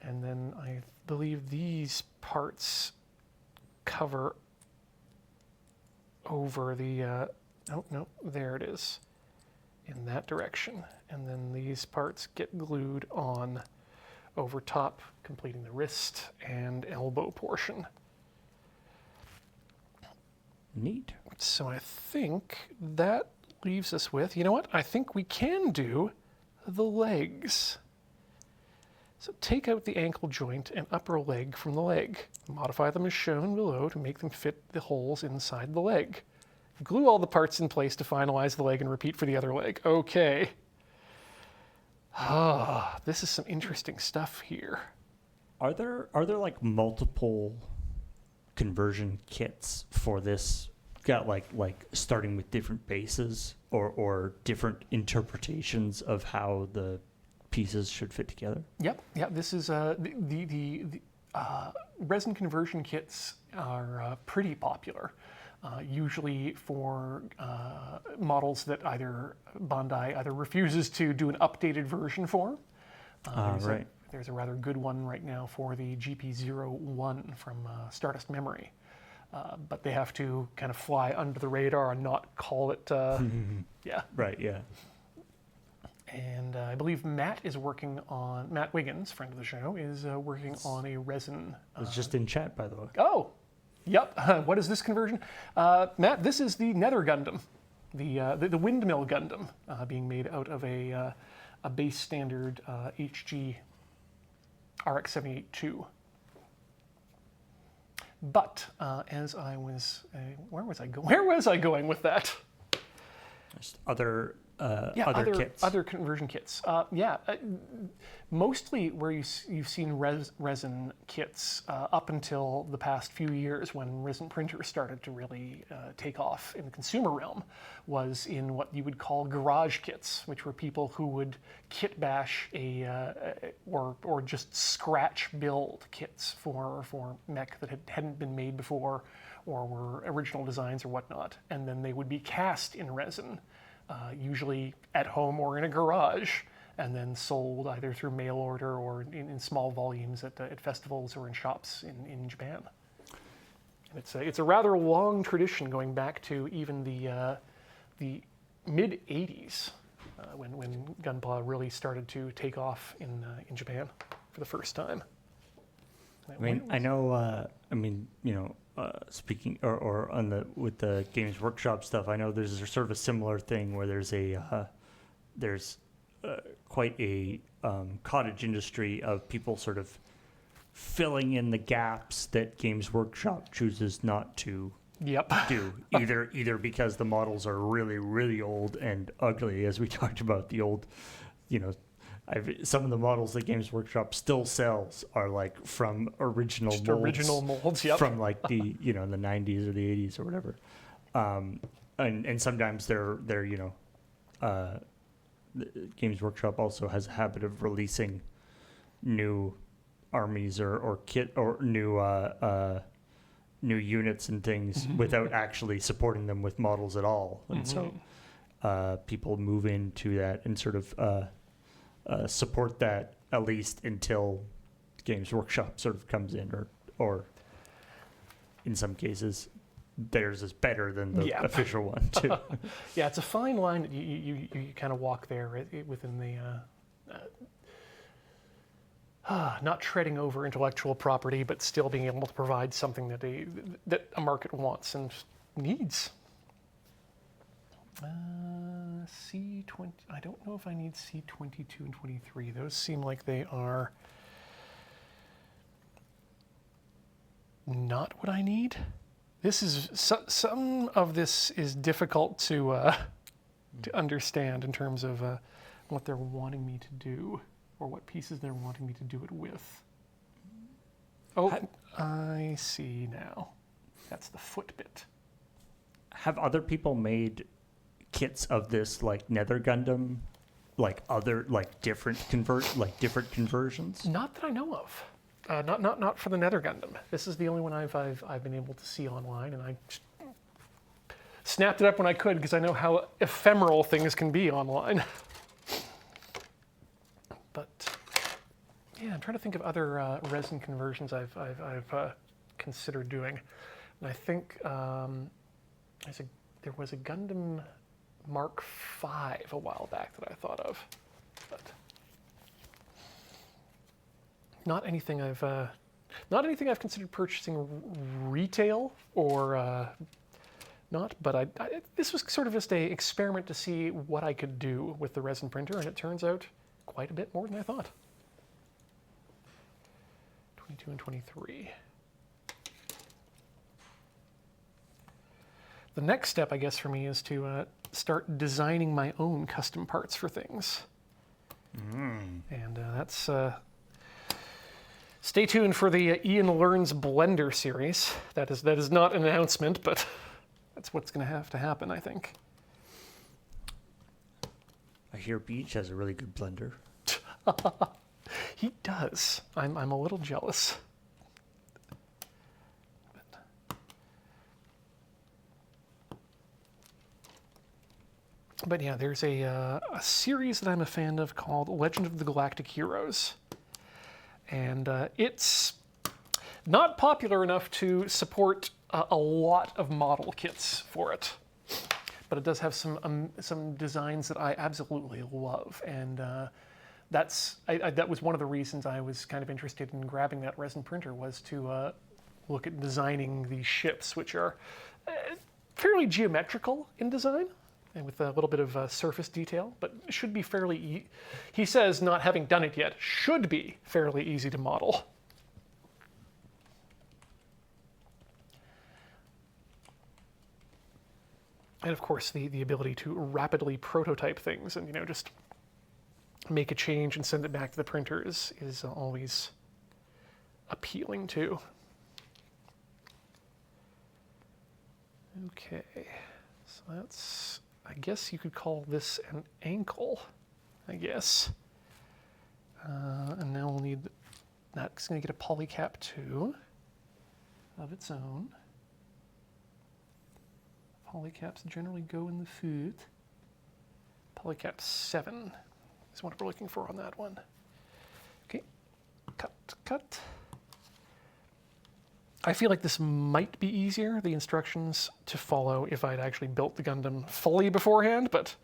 and then I believe these parts cover over the, oh no, there it is, in that direction. And then these parts get glued on over top, completing the wrist and elbow portion. Neat. So I think that leaves us with, you know what? I think we can do the legs. So take out the ankle joint and upper leg from the leg. Modify them as shown below to make them fit the holes inside the leg. Glue all the parts in place to finalize the leg and repeat for the other leg. Okay. Ah, this is some interesting stuff here. Are there like multiple conversion kits for this? Got like starting with different bases or different interpretations of how the pieces should fit together? Yep. This is the resin conversion kits are pretty popular. Usually for models that either Bandai refuses to do an updated version for. Right. There's a rather good one right now for the GP01 from Stardust Memory. But they have to kind of fly under the radar and not call it, yeah. Right, yeah. And I believe Matt Wiggins, friend of the show, is working on a resin. I was just in chat, by the way. Oh, yep. What is this conversion? Matt, this is the Nether Gundam, the windmill Gundam, being made out of a base standard HG RX-78-2. But as I was, where was I going with that? Just other kits. Other conversion kits. Mostly where you've seen resin kits up until the past few years when resin printers started to really take off in the consumer realm was in what you would call garage kits, which were people who would kit bash or just scratch build kits for mech that hadn't been made before or were original designs or whatnot, and then they would be cast in resin. Usually at home or in a garage, and then sold either through mail order or in small volumes at festivals or in shops in Japan. It's a rather long tradition going back to even the mid '80s when Gunpla really started to take off in Japan for the first time. I mean, I know. Speaking or on the with the Games Workshop stuff, I know there's sort of a similar thing where there's quite a cottage industry of people sort of filling in the gaps that Games Workshop chooses not to do, either because the models are really, really old and ugly, as we talked about, the old, some of the models that Games Workshop still sells are like from original molds, from like the in the 90s or the 80s or whatever, and sometimes they're Games Workshop also has a habit of releasing new armies or kit or new units and things without actually supporting them with models at all, and so people move into that and sort of support that at least until Games Workshop sort of comes in, or in some cases theirs is better than the official one too. Yeah, it's a fine line that you kind of walk there within the not treading over intellectual property, but still being able to provide something that a market wants and needs. C20. I don't know if I need C22 and 23. Those seem like they are not what I need. This is some of this is difficult to understand in terms of what they're wanting me to do, or what pieces they're wanting me to do it with. Oh, I see now. That's the foot bit. Have other people made kits of this, like Nether Gundam, like different conversions? Not that I know of. Not for the Nether Gundam. This is the only one I've been able to see online, and I snapped it up when I could because I know how ephemeral things can be online. But yeah, I'm trying to think of other resin conversions I've considered doing, and I think there was a Gundam Mark V a while back that I thought of, but not anything I've considered purchasing retail or not. But this was sort of just an experiment to see what I could do with the resin printer, and it turns out quite a bit more than I thought. 22 and 23. The next step, I guess, for me is to start designing my own custom parts for things. And that's... stay tuned for the Ian Learns Blender series. That is not an announcement, but that's what's going to have to happen, I think. I hear Beach has a really good blender. He does. I'm a little jealous. But yeah, there's a series that I'm a fan of called Legend of the Galactic Heroes. And it's not popular enough to support a lot of model kits for it. But it does have some designs that I absolutely love. And that was one of the reasons I was kind of interested in grabbing that resin printer, was to look at designing these ships, which are fairly geometrical in design, and with a little bit of surface detail, but should be fairly, he says, not having done it yet, should be fairly easy to model. And of course, the ability to rapidly prototype things and, just make a change and send it back to the printer is always appealing too. Okay, so that's, I guess you could call this an ankle, I guess. And now we'll need, that's going to get a polycap 2 of its own. Polycaps generally go in the foot. Polycap 7 is what we're looking for on that one. Okay, cut. I feel like this might be easier, the instructions to follow, if I'd actually built the Gundam fully beforehand, but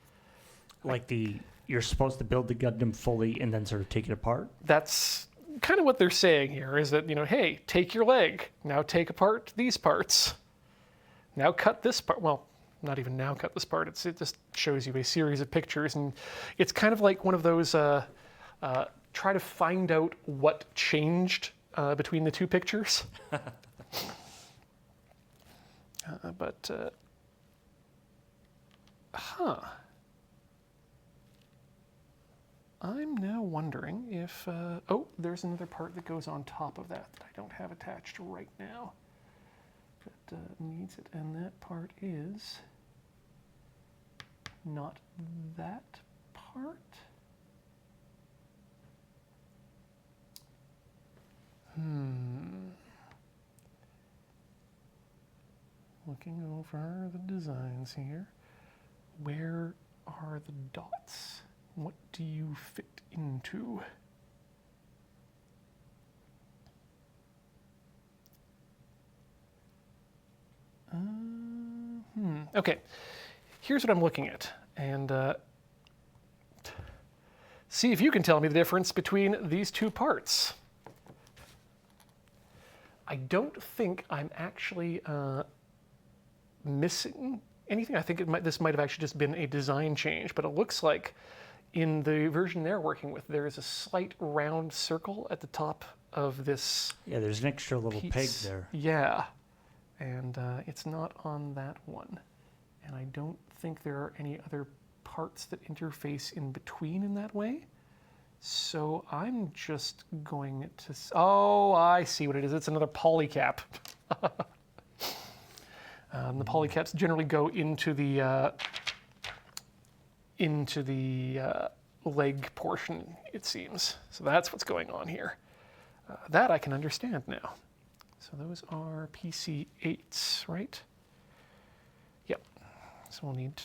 Like you're supposed to build the Gundam fully and then sort of take it apart. that's kind of what they're saying here, is that, hey, take your leg, now take apart these parts, now cut this part. Well, not even now cut this part, it just shows you a series of pictures, and it's kind of like one of those try to find out what changed between the two pictures. I'm now wondering if, oh, there's another part that goes on top of that I don't have attached right now that needs it, and that part is not that part. Looking over the designs here, where are the dots? What do you fit into? Okay, here's what I'm looking at, and see if you can tell me the difference between these two parts. I don't think I'm actually missing anything. I think this might have actually just been a design change, but it looks like in the version they're working with, there is a slight round circle at the top of this. Yeah, there's an extra little piece. peg there. Yeah, and it's not on that one. And I don't think there are any other parts that interface in between in that way. So I'm just going to, oh, I see what it is. It's another polycap. The polycaps generally go into the leg portion, it seems. So that's what's going on here. That I can understand now. So those are PC8s, right? Yep. So we'll need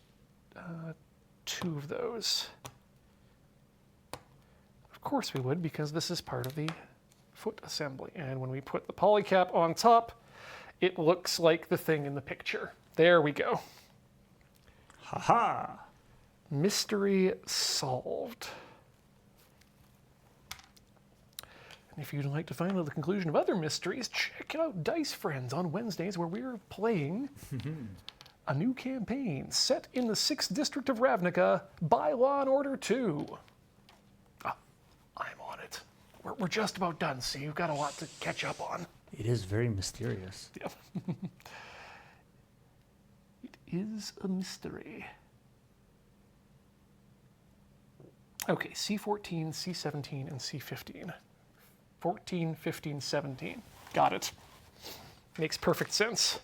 2 of those. Of course we would, because this is part of the foot assembly. And when we put the polycap on top, it looks like the thing in the picture. There we go. Ha-ha! Mystery solved. And if you'd like to find out the conclusion of other mysteries, check out Dice Friends on Wednesdays, where we're playing a new campaign set in the 6th District of Ravnica by Law and Order 2. I'm on it. We're just about done, so you've got a lot to catch up on. It is very mysterious. Yep. It is a mystery. Okay, C14, C17, and C15. 14, 15, 17. Got it. Makes perfect sense.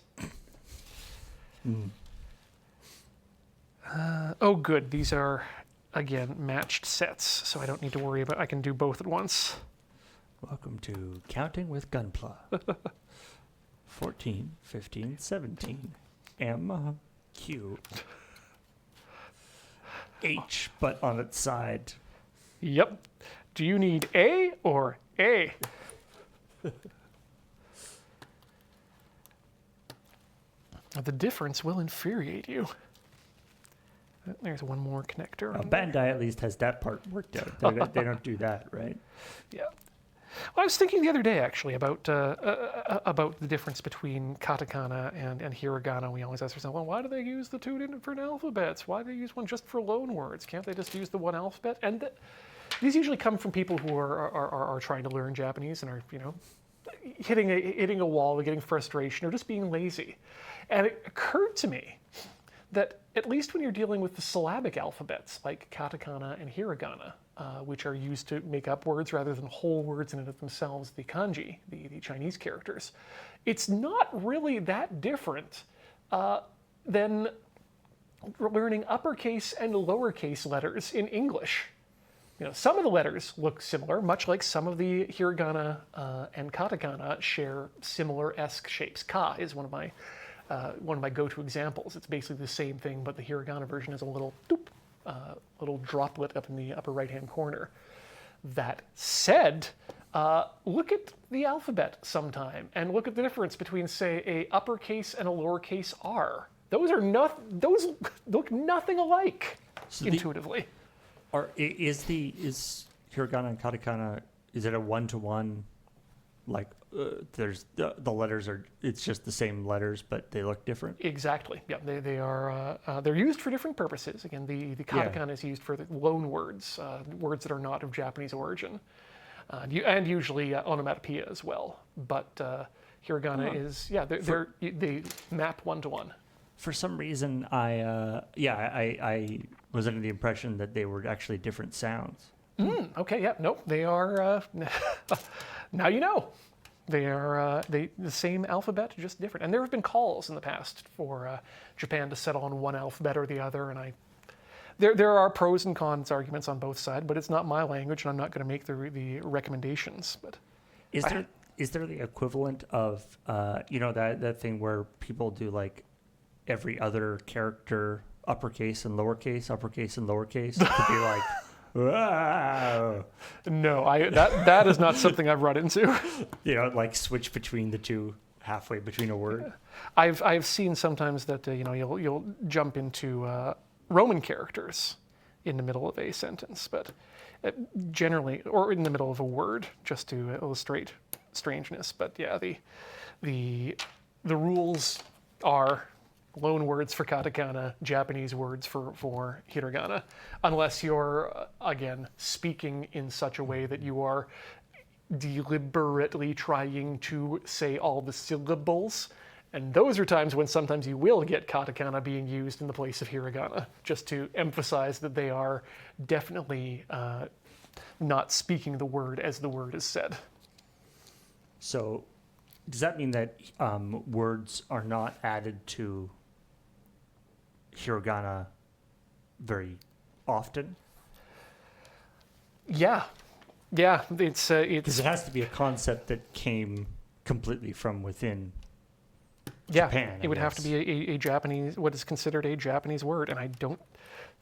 Oh, good. These are, again, matched sets, so I don't need to worry about. I can do both at once. Welcome to Counting with Gunpla. 14, 15, 17. M, Q, H, but on its side. Yep. Do you need A or A? The difference will infuriate you. There's one more connector. Bandai at least has that part worked out. They don't do that, right? Yeah. Well, I was thinking the other day, actually, about the difference between katakana and hiragana. We always ask ourselves, well, why do they use the 2 different alphabets? Why do they use one just for loan words? Can't they just use the one alphabet? And these usually come from people who are trying to learn Japanese and are, hitting a wall or getting frustration or just being lazy. And it occurred to me that at least when you're dealing with the syllabic alphabets, like katakana and hiragana, which are used to make up words rather than whole words in and of themselves, the kanji, the Chinese characters, it's not really that different than learning uppercase and lowercase letters in English. Some of the letters look similar, much like some of the hiragana and katakana share similar-esque shapes. Ka is one of my go-to examples. It's basically the same thing, but the hiragana version has a little doop, little droplet up in the upper right-hand corner. That said, Look at the alphabet sometime and look at the difference between, say, a uppercase and a lowercase r. Those look nothing alike So intuitively. is hiragana and katakana, is it a one-to-one, like there's the letters are, it's just the same letters but they look different? Exactly. Yeah, they are. They're used for different purposes. Again, the katakana is used for the loan words, words that are not of Japanese origin, and usually onomatopoeia as well. But hiragana is they map one to one. For some reason, I was under the impression that they were actually different sounds. Okay. Yeah. Nope. They are. Now you know. They are the same alphabet, just different. And there have been calls in the past for Japan to settle on one alphabet or the other. And there are pros and cons arguments on both sides, but it's not my language, and I'm not going to make the recommendations. But Is there the equivalent of that thing where people do like every other character uppercase and lowercase to be like, wow. No, that is not something I've run into. Like switch between the two halfway between a word. I've seen sometimes that you'll jump into Roman characters in the middle of a sentence, but generally, or in the middle of a word, just to illustrate strangeness. But yeah, the rules are loan words for katakana, Japanese words for hiragana, unless you're, again, speaking in such a way that you are deliberately trying to say all the syllables. And those are times when sometimes you will get katakana being used in the place of hiragana, just to emphasize that they are definitely not speaking the word as the word is said. So does that mean that words are not added to hiragana very often? Yeah, it's because it has to be a concept that came completely from within Japan. It would have to be a Japanese, what is considered a Japanese word, and I don't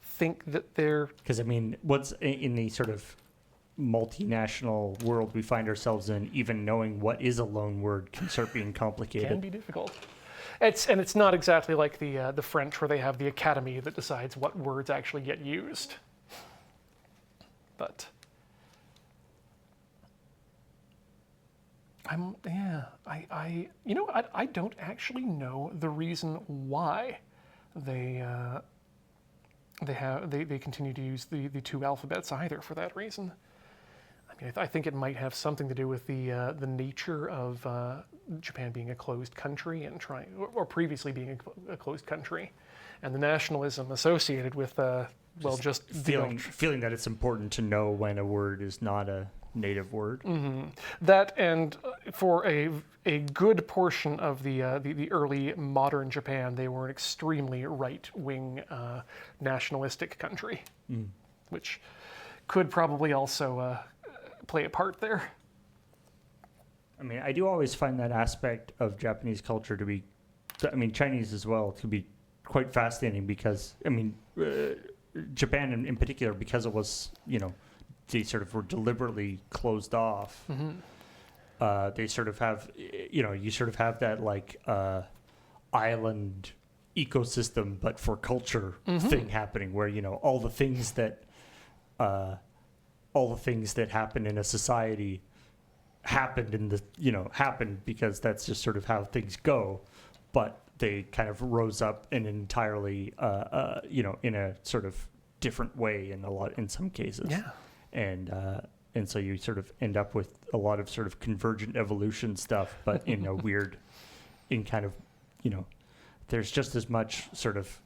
think that they're... Because I mean, what's in the sort of multinational world we find ourselves in, even knowing what is a loan word can start being complicated. Can be difficult. It's not exactly like the French, where they have the academy that decides what words actually get used. But I don't actually know the reason why they continue to use the two alphabets either for that reason. I mean, I think it might have something to do with the nature of Japan being a closed country and or previously being a closed country, and the nationalism associated with just feeling that it's important to know when a word is not a native word. Mm-hmm. That, and for a good portion of the early modern Japan, they were an extremely right-wing nationalistic country, which could probably also play a part there. I mean, I do always find that aspect of Japanese culture to be, I mean, Chinese as well, to be quite fascinating because, I mean, Japan in particular, because it was, they sort of were deliberately closed off. Mm-hmm. They sort of have, you sort of have that like island ecosystem, but for culture thing happening where, all the things that happen in a society happened happened because that's just sort of how things go, but they kind of rose up in entirely, in a sort of different way in some cases. Yeah. And so you sort of end up with a lot of sort of convergent evolution stuff, but in a weird, in kind of, there's just as much sort of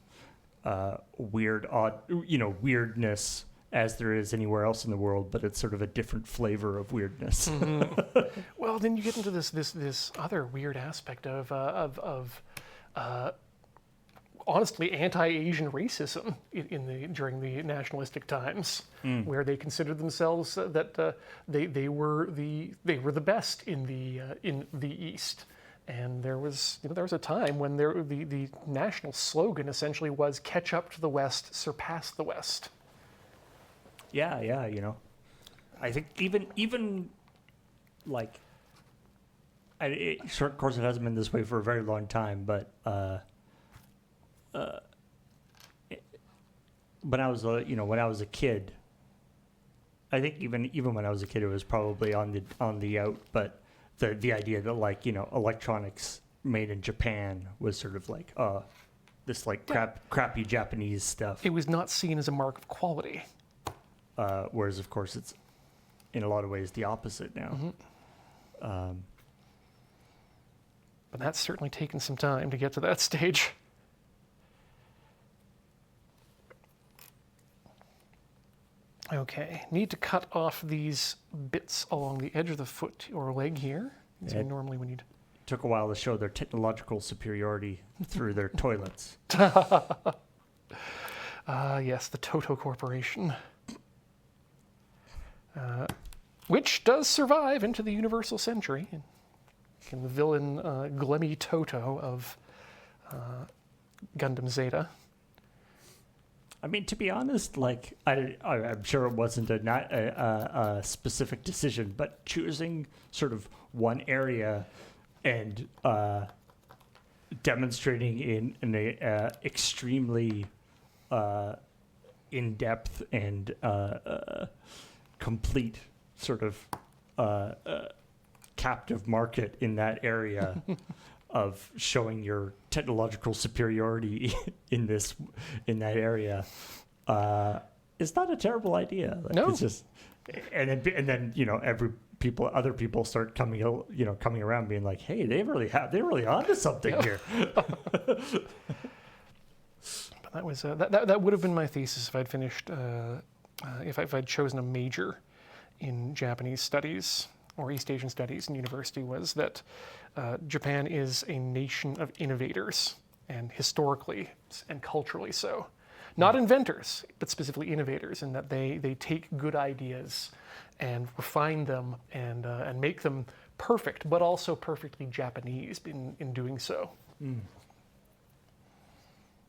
weirdness as there is anywhere else in the world, but it's sort of a different flavor of weirdness. Mm-hmm. Well, then you get into this other weird aspect of honestly anti-Asian racism during the nationalistic times, where they considered themselves that they were the best in the East. And there was a time when the national slogan essentially was "Catch up to the West, surpass the West." Yeah, I think even like, of course, it hasn't been this way for a very long time, but when I was when I was a kid, I think even when I was a kid, it was probably on the out. But the idea that like electronics made in Japan was sort of like this like crappy Japanese stuff. It was not seen as a mark of quality. Whereas of course it's in a lot of ways the opposite now. Mm-hmm. But that's certainly taken some time to get to that stage. Okay, need to cut off these bits along the edge of the foot or leg here. So normally we need... Took a while to show their technological superiority through their toilets. Yes, the Toto Corporation. Which does survive into the universal century. And the villain Glemmy Toto of Gundam Zeta. I mean, to be honest, like I'm sure it wasn't a specific decision, but choosing sort of one area and demonstrating in a extremely in-depth and complete sort of captive market in that area of showing your technological superiority in that area is not a terrible idea. Like, no, it's just and then other people start coming around being like, hey, they're really onto something here. But that was that would have been my thesis if I'd finished if I'd chosen a major in Japanese studies or East Asian studies in university, was that Japan is a nation of innovators, and historically and culturally so. Not inventors, but specifically innovators, in that they take good ideas and refine them and make them perfect, but also perfectly Japanese in doing so. Mm.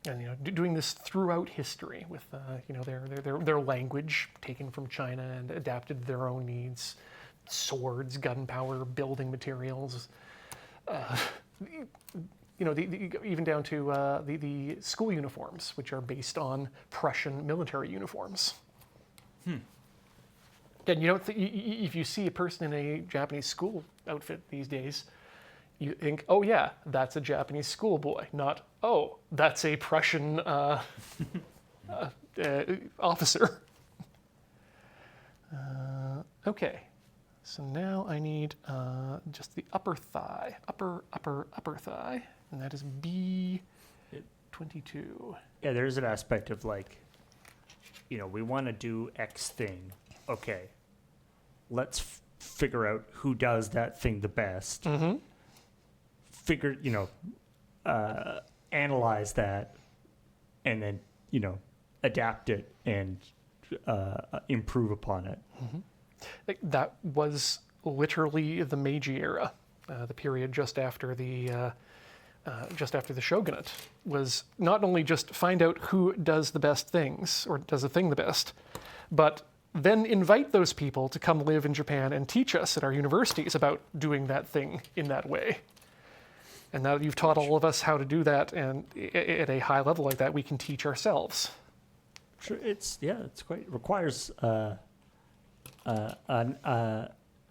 And doing this throughout history with their language taken from China and adapted to their own needs, swords, gunpowder, building materials, even down to the school uniforms, which are based on Prussian military uniforms. And you don't if you see a person in a Japanese school outfit these days, you think, oh yeah, that's a Japanese schoolboy, not, oh, that's a Prussian officer. Okay, so now I need just the upper thigh, upper thigh, and that is B22. Yeah, there's an aspect of like, we want to do X thing. Okay, let's figure out who does that thing the best. Mm-hmm. Analyze that, and then, adapt it and improve upon it. Mm-hmm. That was literally the Meiji era, the period just after the shogunate, was not only just find out who does the best things or does a thing the best, but then invite those people to come live in Japan and teach us at our universities about doing that thing in that way. And now that you've taught all of us how to do that, and at a high level like that, we can teach ourselves. Sure, it requires a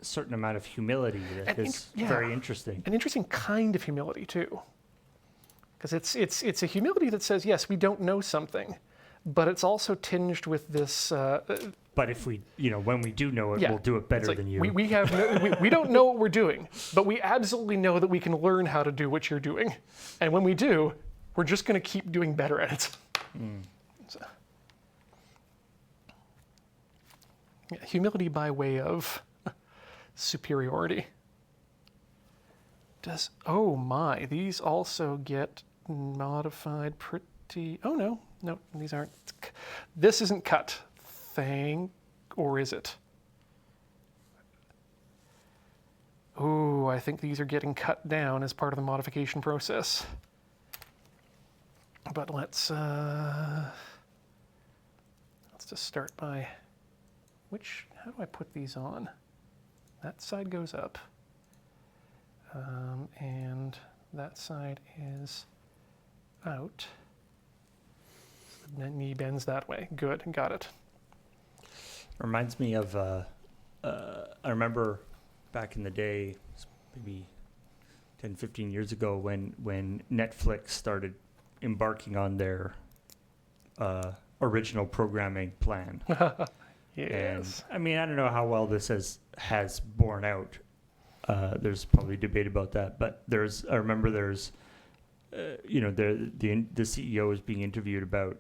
certain amount of humility that is very interesting. An interesting kind of humility too, because it's a humility that says, yes, we don't know something, but it's also tinged with this. But if we, when we do know it, we'll do it better than you. We don't know what we're doing, but we absolutely know that we can learn how to do what you're doing. And when we do, we're just going to keep doing better at it. Mm. So, humility by way of superiority. Oh my, these also get modified pretty... Oh no, these aren't... This isn't cut. Or is it? Oh, I think these are getting cut down as part of the modification process. But let's just start by how do I put these on? that side goes up. And that side is out. So the knee bends that way. Good, got it. Reminds me of, I remember back in the day, maybe 10, 15 years ago, when Netflix started embarking on their original programming plan. Yes. And I mean, I don't know how well this has borne out. There's probably debate about that, but I remember there's, the CEO was being interviewed about,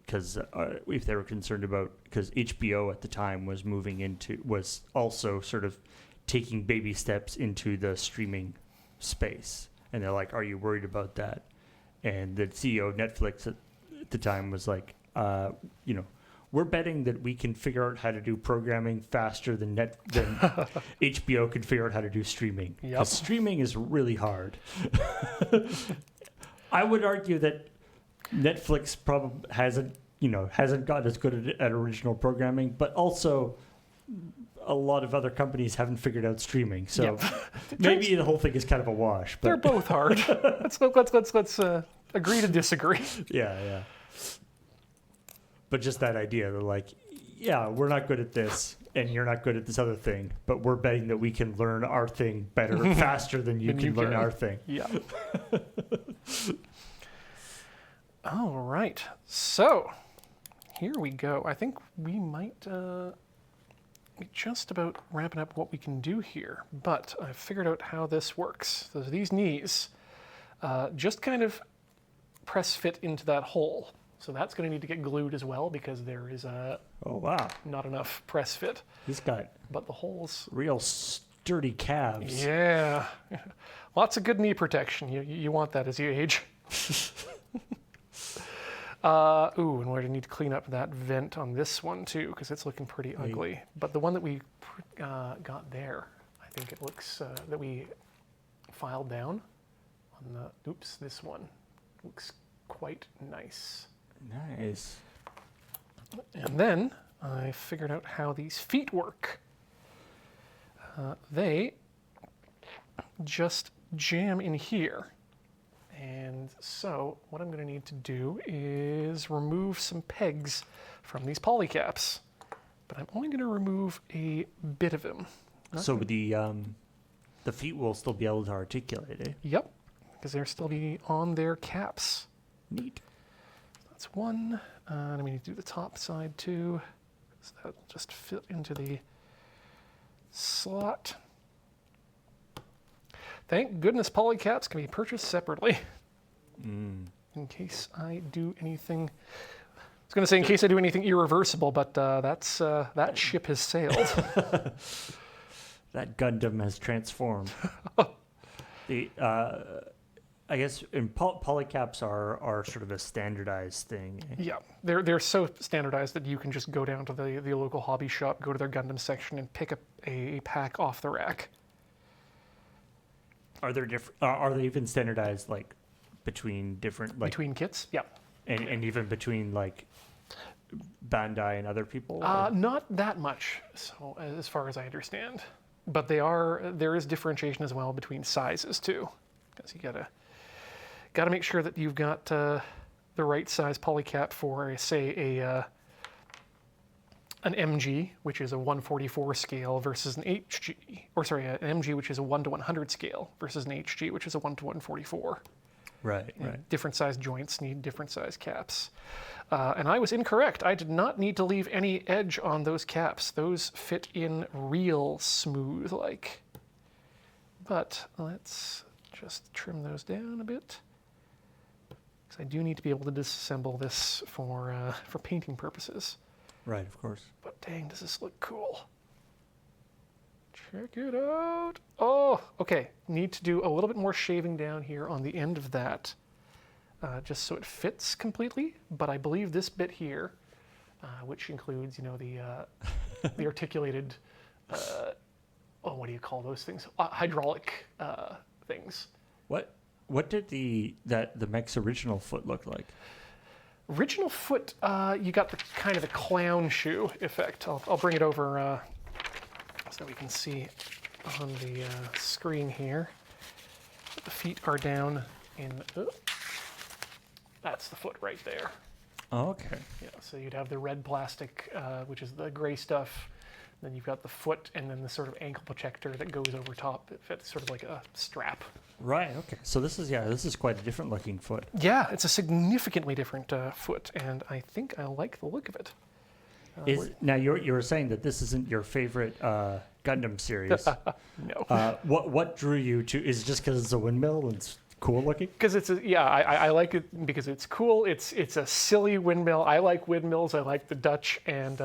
because if they were concerned about, because HBO at the time was also sort of taking baby steps into the streaming space. And they're like, are you worried about that? And the CEO of Netflix at the time was like, we're betting that we can figure out how to do programming faster than HBO can figure out how to do streaming. Because streaming is really hard. I would argue that Netflix probably hasn't gotten as good at original programming, but also a lot of other companies haven't figured out streaming. So maybe the whole thing is kind of a wash. But they're both hard. Let's agree to disagree. Yeah. But just that idea, they're like, yeah, we're not good at this, and you're not good at this other thing, but we're betting that we can learn our thing better, faster than you can learn our thing. Yeah. All right. So, here we go. I think we might be just about wrapping up what we can do here, but I've figured out how this works. So these knees just kind of press fit into that hole. So that's going to need to get glued as well because there is not enough press fit. He's got but the holes real sturdy calves. Yeah, lots of good knee protection. You want that as you age. And we're gonna need to clean up that vent on this one too because it's looking pretty ugly. But the one that we got there, I think it looks that we filed down on this one looks quite nice. Nice. And then I figured out how these feet work. They just jam in here. And so what I'm going to need to do is remove some pegs from these polycaps. But I'm only going to remove a bit of them. So the feet will still be able to articulate, eh? Yep, because they'll still be on their caps. Neat. That's one. And we need to do the top side too. So that'll just fit into the slot. Thank goodness polycaps can be purchased separately. In case I do anything. I was going to say in case I do anything irreversible, but that ship has sailed. That Gundam has transformed. I guess polycaps are sort of a standardized thing. Eh? Yeah, they're so standardized that you can just go down to the local hobby shop, go to their Gundam section, and pick up a pack off the rack. Are there are they even standardized like between different between kits? Yeah, and even between like Bandai and other people? Not that much, so as far as I understand, but there is differentiation as well between sizes too, because you gotta make sure that you've got the right size polycap for an MG, which is a 144 scale, versus an HG, an MG, which is a 1:100 scale, versus an HG, which is a 1:144. Right. Different size joints need different size caps. And I was incorrect. I did not need to leave any edge on those caps. Those fit in real smooth like. But let's just trim those down a bit. Because I do need to be able to disassemble this for painting purposes. Right, of course. But dang, does this look cool. Check it out. Oh, okay. Need to do a little bit more shaving down here on the end of that, just so it fits completely. But I believe this bit here, which includes, the articulated, what do you call those things? Hydraulic things. What did the mech's original foot look like? Original foot, you got the kind of the clown shoe effect. I'll bring it over so so we can see on the screen here. The feet are down in, that's the foot right there. Oh, okay. Yeah, so you'd have the red plastic, which is the gray stuff. Then you've got the foot and then the sort of ankle protector that goes over top. It's sort of like a strap. Right, okay. So this is quite a different looking foot. Yeah, it's a significantly different foot, and I think I like the look of it. Now you were saying that this isn't your favorite Gundam series. No. What drew you to? Is it just because it's a windmill and it's cool looking? Because I like it because it's cool. It's a silly windmill. I like windmills. I like the Dutch, and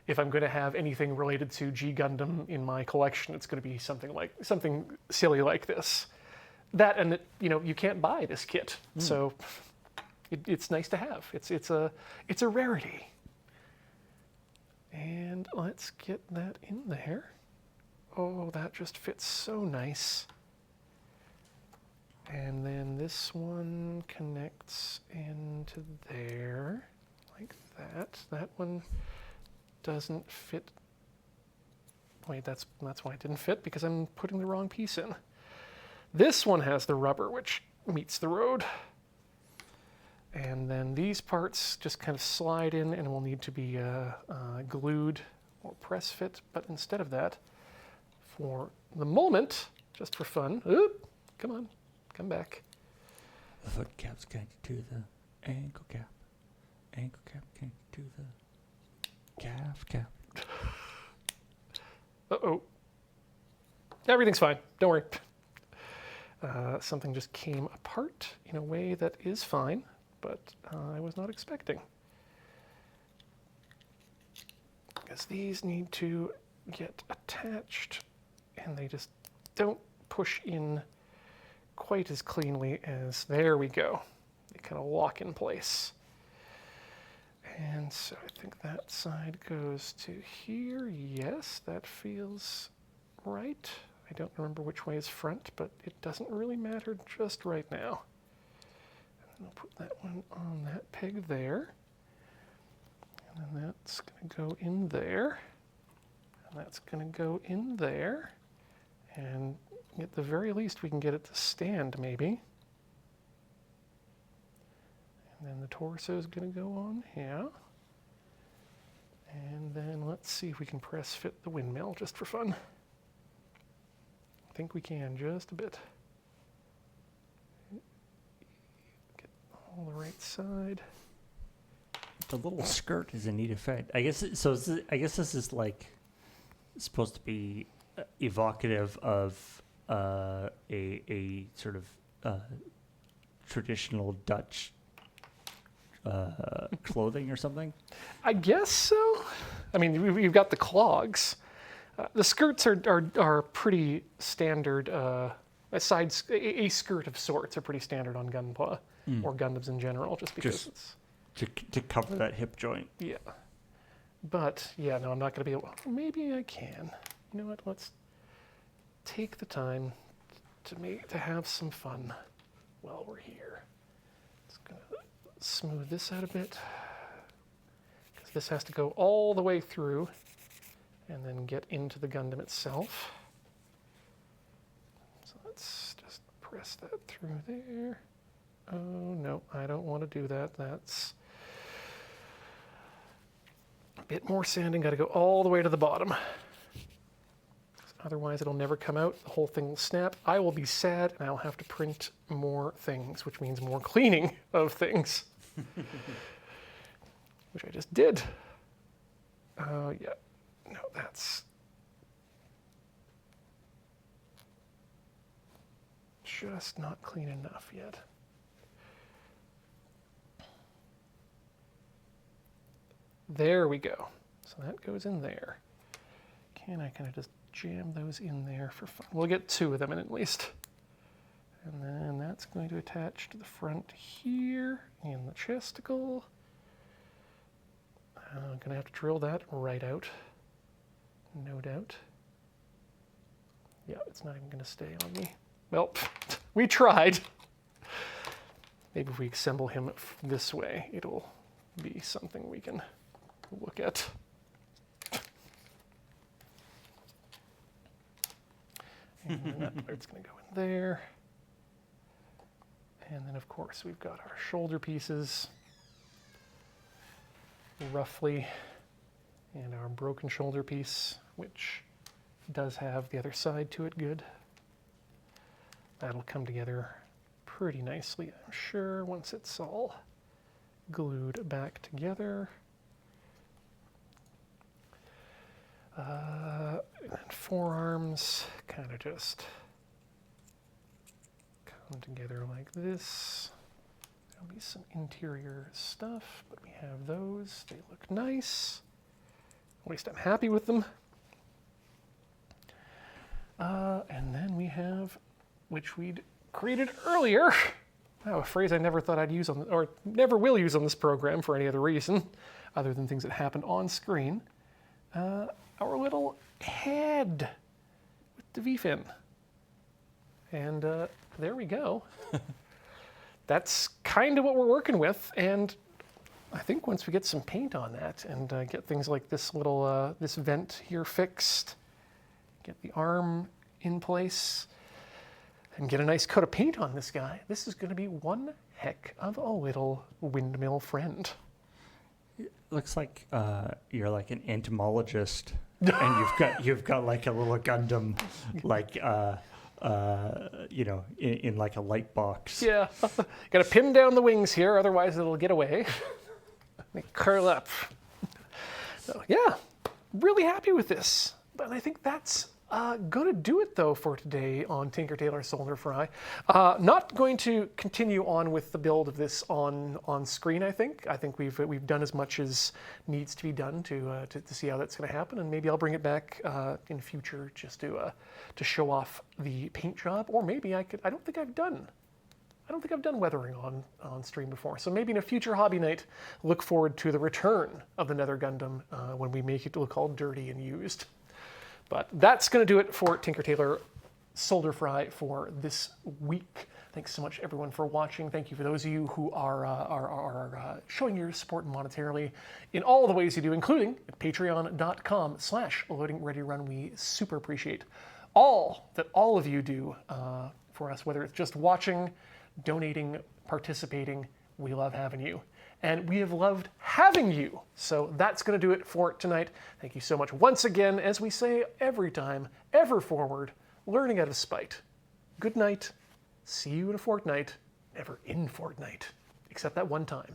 if I'm going to have anything related to G Gundam in my collection, it's going to be something silly like this. That and that, you can't buy this kit, so it's nice to have. It's a rarity. And let's get that in there. Oh, that just fits so nice. And then this one connects into there, like that. That one doesn't fit. Wait, that's why it didn't fit, because I'm putting the wrong piece in. This one has the rubber, which meets the road. And then these parts just kind of slide in and will need to be glued or press fit. But instead of that, for the moment, just for fun, come on, come back. The foot cap's connected to the ankle cap. Ankle cap connected to the calf cap. Uh-oh. Everything's fine. Don't worry. Something just came apart in a way that is fine, but I was not expecting. Because these need to get attached, and they just don't push in quite as cleanly as, there we go. They kind of lock in place. And so I think that side goes to here. Yes, that feels right. I don't remember which way is front, but it doesn't really matter just right now. And then I'll put that one on that peg there. And then that's going to go in there. And that's going to go in there. And at the very least, we can get it to stand, maybe. And then the torso is going to go on here. And then let's see if we can press fit the windmill just for fun. I think we can just a bit. Get all the right side. The little skirt is a neat effect. I guess I guess this is like supposed to be evocative of a sort of traditional Dutch clothing or something. I guess so. I mean, we've got the clogs. The skirts are pretty standard. A skirt of sorts are pretty standard on Gunpla or Gundams in general, just because it's to cover that hip joint. Yeah. But yeah, no, I'm not going to be able. Maybe I can. You know what? Let's take the time to have some fun while we're here. Just gonna smooth this out a bit, because this has to go all the way through and then get into the Gundam itself. So let's just press that through there. Oh no, I don't want to do that. That's a bit more sanding. Got to go all the way to the bottom. Otherwise, it'll never come out. The whole thing will snap. I will be sad, and I'll have to print more things, which means more cleaning of things. Which I just did. Yeah. No, that's just not clean enough yet. There we go. So that goes in there. Can I kind of just jam those in there for fun? We'll get two of them in at least. And then that's going to attach to the front here in the chesticle. I'm going to have to drill that right out. No doubt. Yeah, it's not even going to stay on me. Well, we tried. Maybe if we assemble him this way, it'll be something we can look at. And then that part's going to go in there. And then, of course, we've got our shoulder pieces, roughly, and our broken shoulder piece, which does have the other side to it good. That'll come together pretty nicely, I'm sure, once it's all glued back together. And then forearms kind of just come together like this. There'll be some interior stuff, but we have those. They look nice. At least I'm happy with them. And then we have, which we'd created earlier, a phrase I never thought I'd use on, or never will use on this program for any other reason, other than things that happened on screen. Our little head with the V-fin. And there we go. That's kind of what we're working with, and I think once we get some paint on that and get things like this little, this vent here fixed, get the arm in place, and get a nice coat of paint on this guy, this is going to be one heck of a little windmill friend. It looks like you're like an entomologist, and you've got like a little Gundam, like you know, in like a light box. Yeah, got to pin down the wings here, otherwise it'll get away. They curl up. So yeah, really happy with this. But I think that's going to do it, though, for today on Tinker Tailor Soldier Fry. Not going to continue on with the build of this on screen, I think. I think we've done as much as needs to be done to see how that's going to happen, and maybe I'll bring it back in future just to show off the paint job, or maybe I could. I don't think I've done weathering on stream before, so maybe in a future hobby night, look forward to the return of the Nether Gundam when we make it look all dirty and used. But that's going to do it for Tinker Tailor Soldier Fry for this week. Thanks so much, everyone, for watching. Thank you for those of you who are showing your support monetarily in all the ways you do, including at patreon.com/loadingreadyrun. We super appreciate all that all of you do for us, whether it's just watching, donating, participating. We love having you. And we have loved having you. So that's going to do it for tonight. Thank you so much once again, as we say every time, ever forward, learning out of spite. Good night. See you in a fortnight. Never in Fortnite. Except that one time.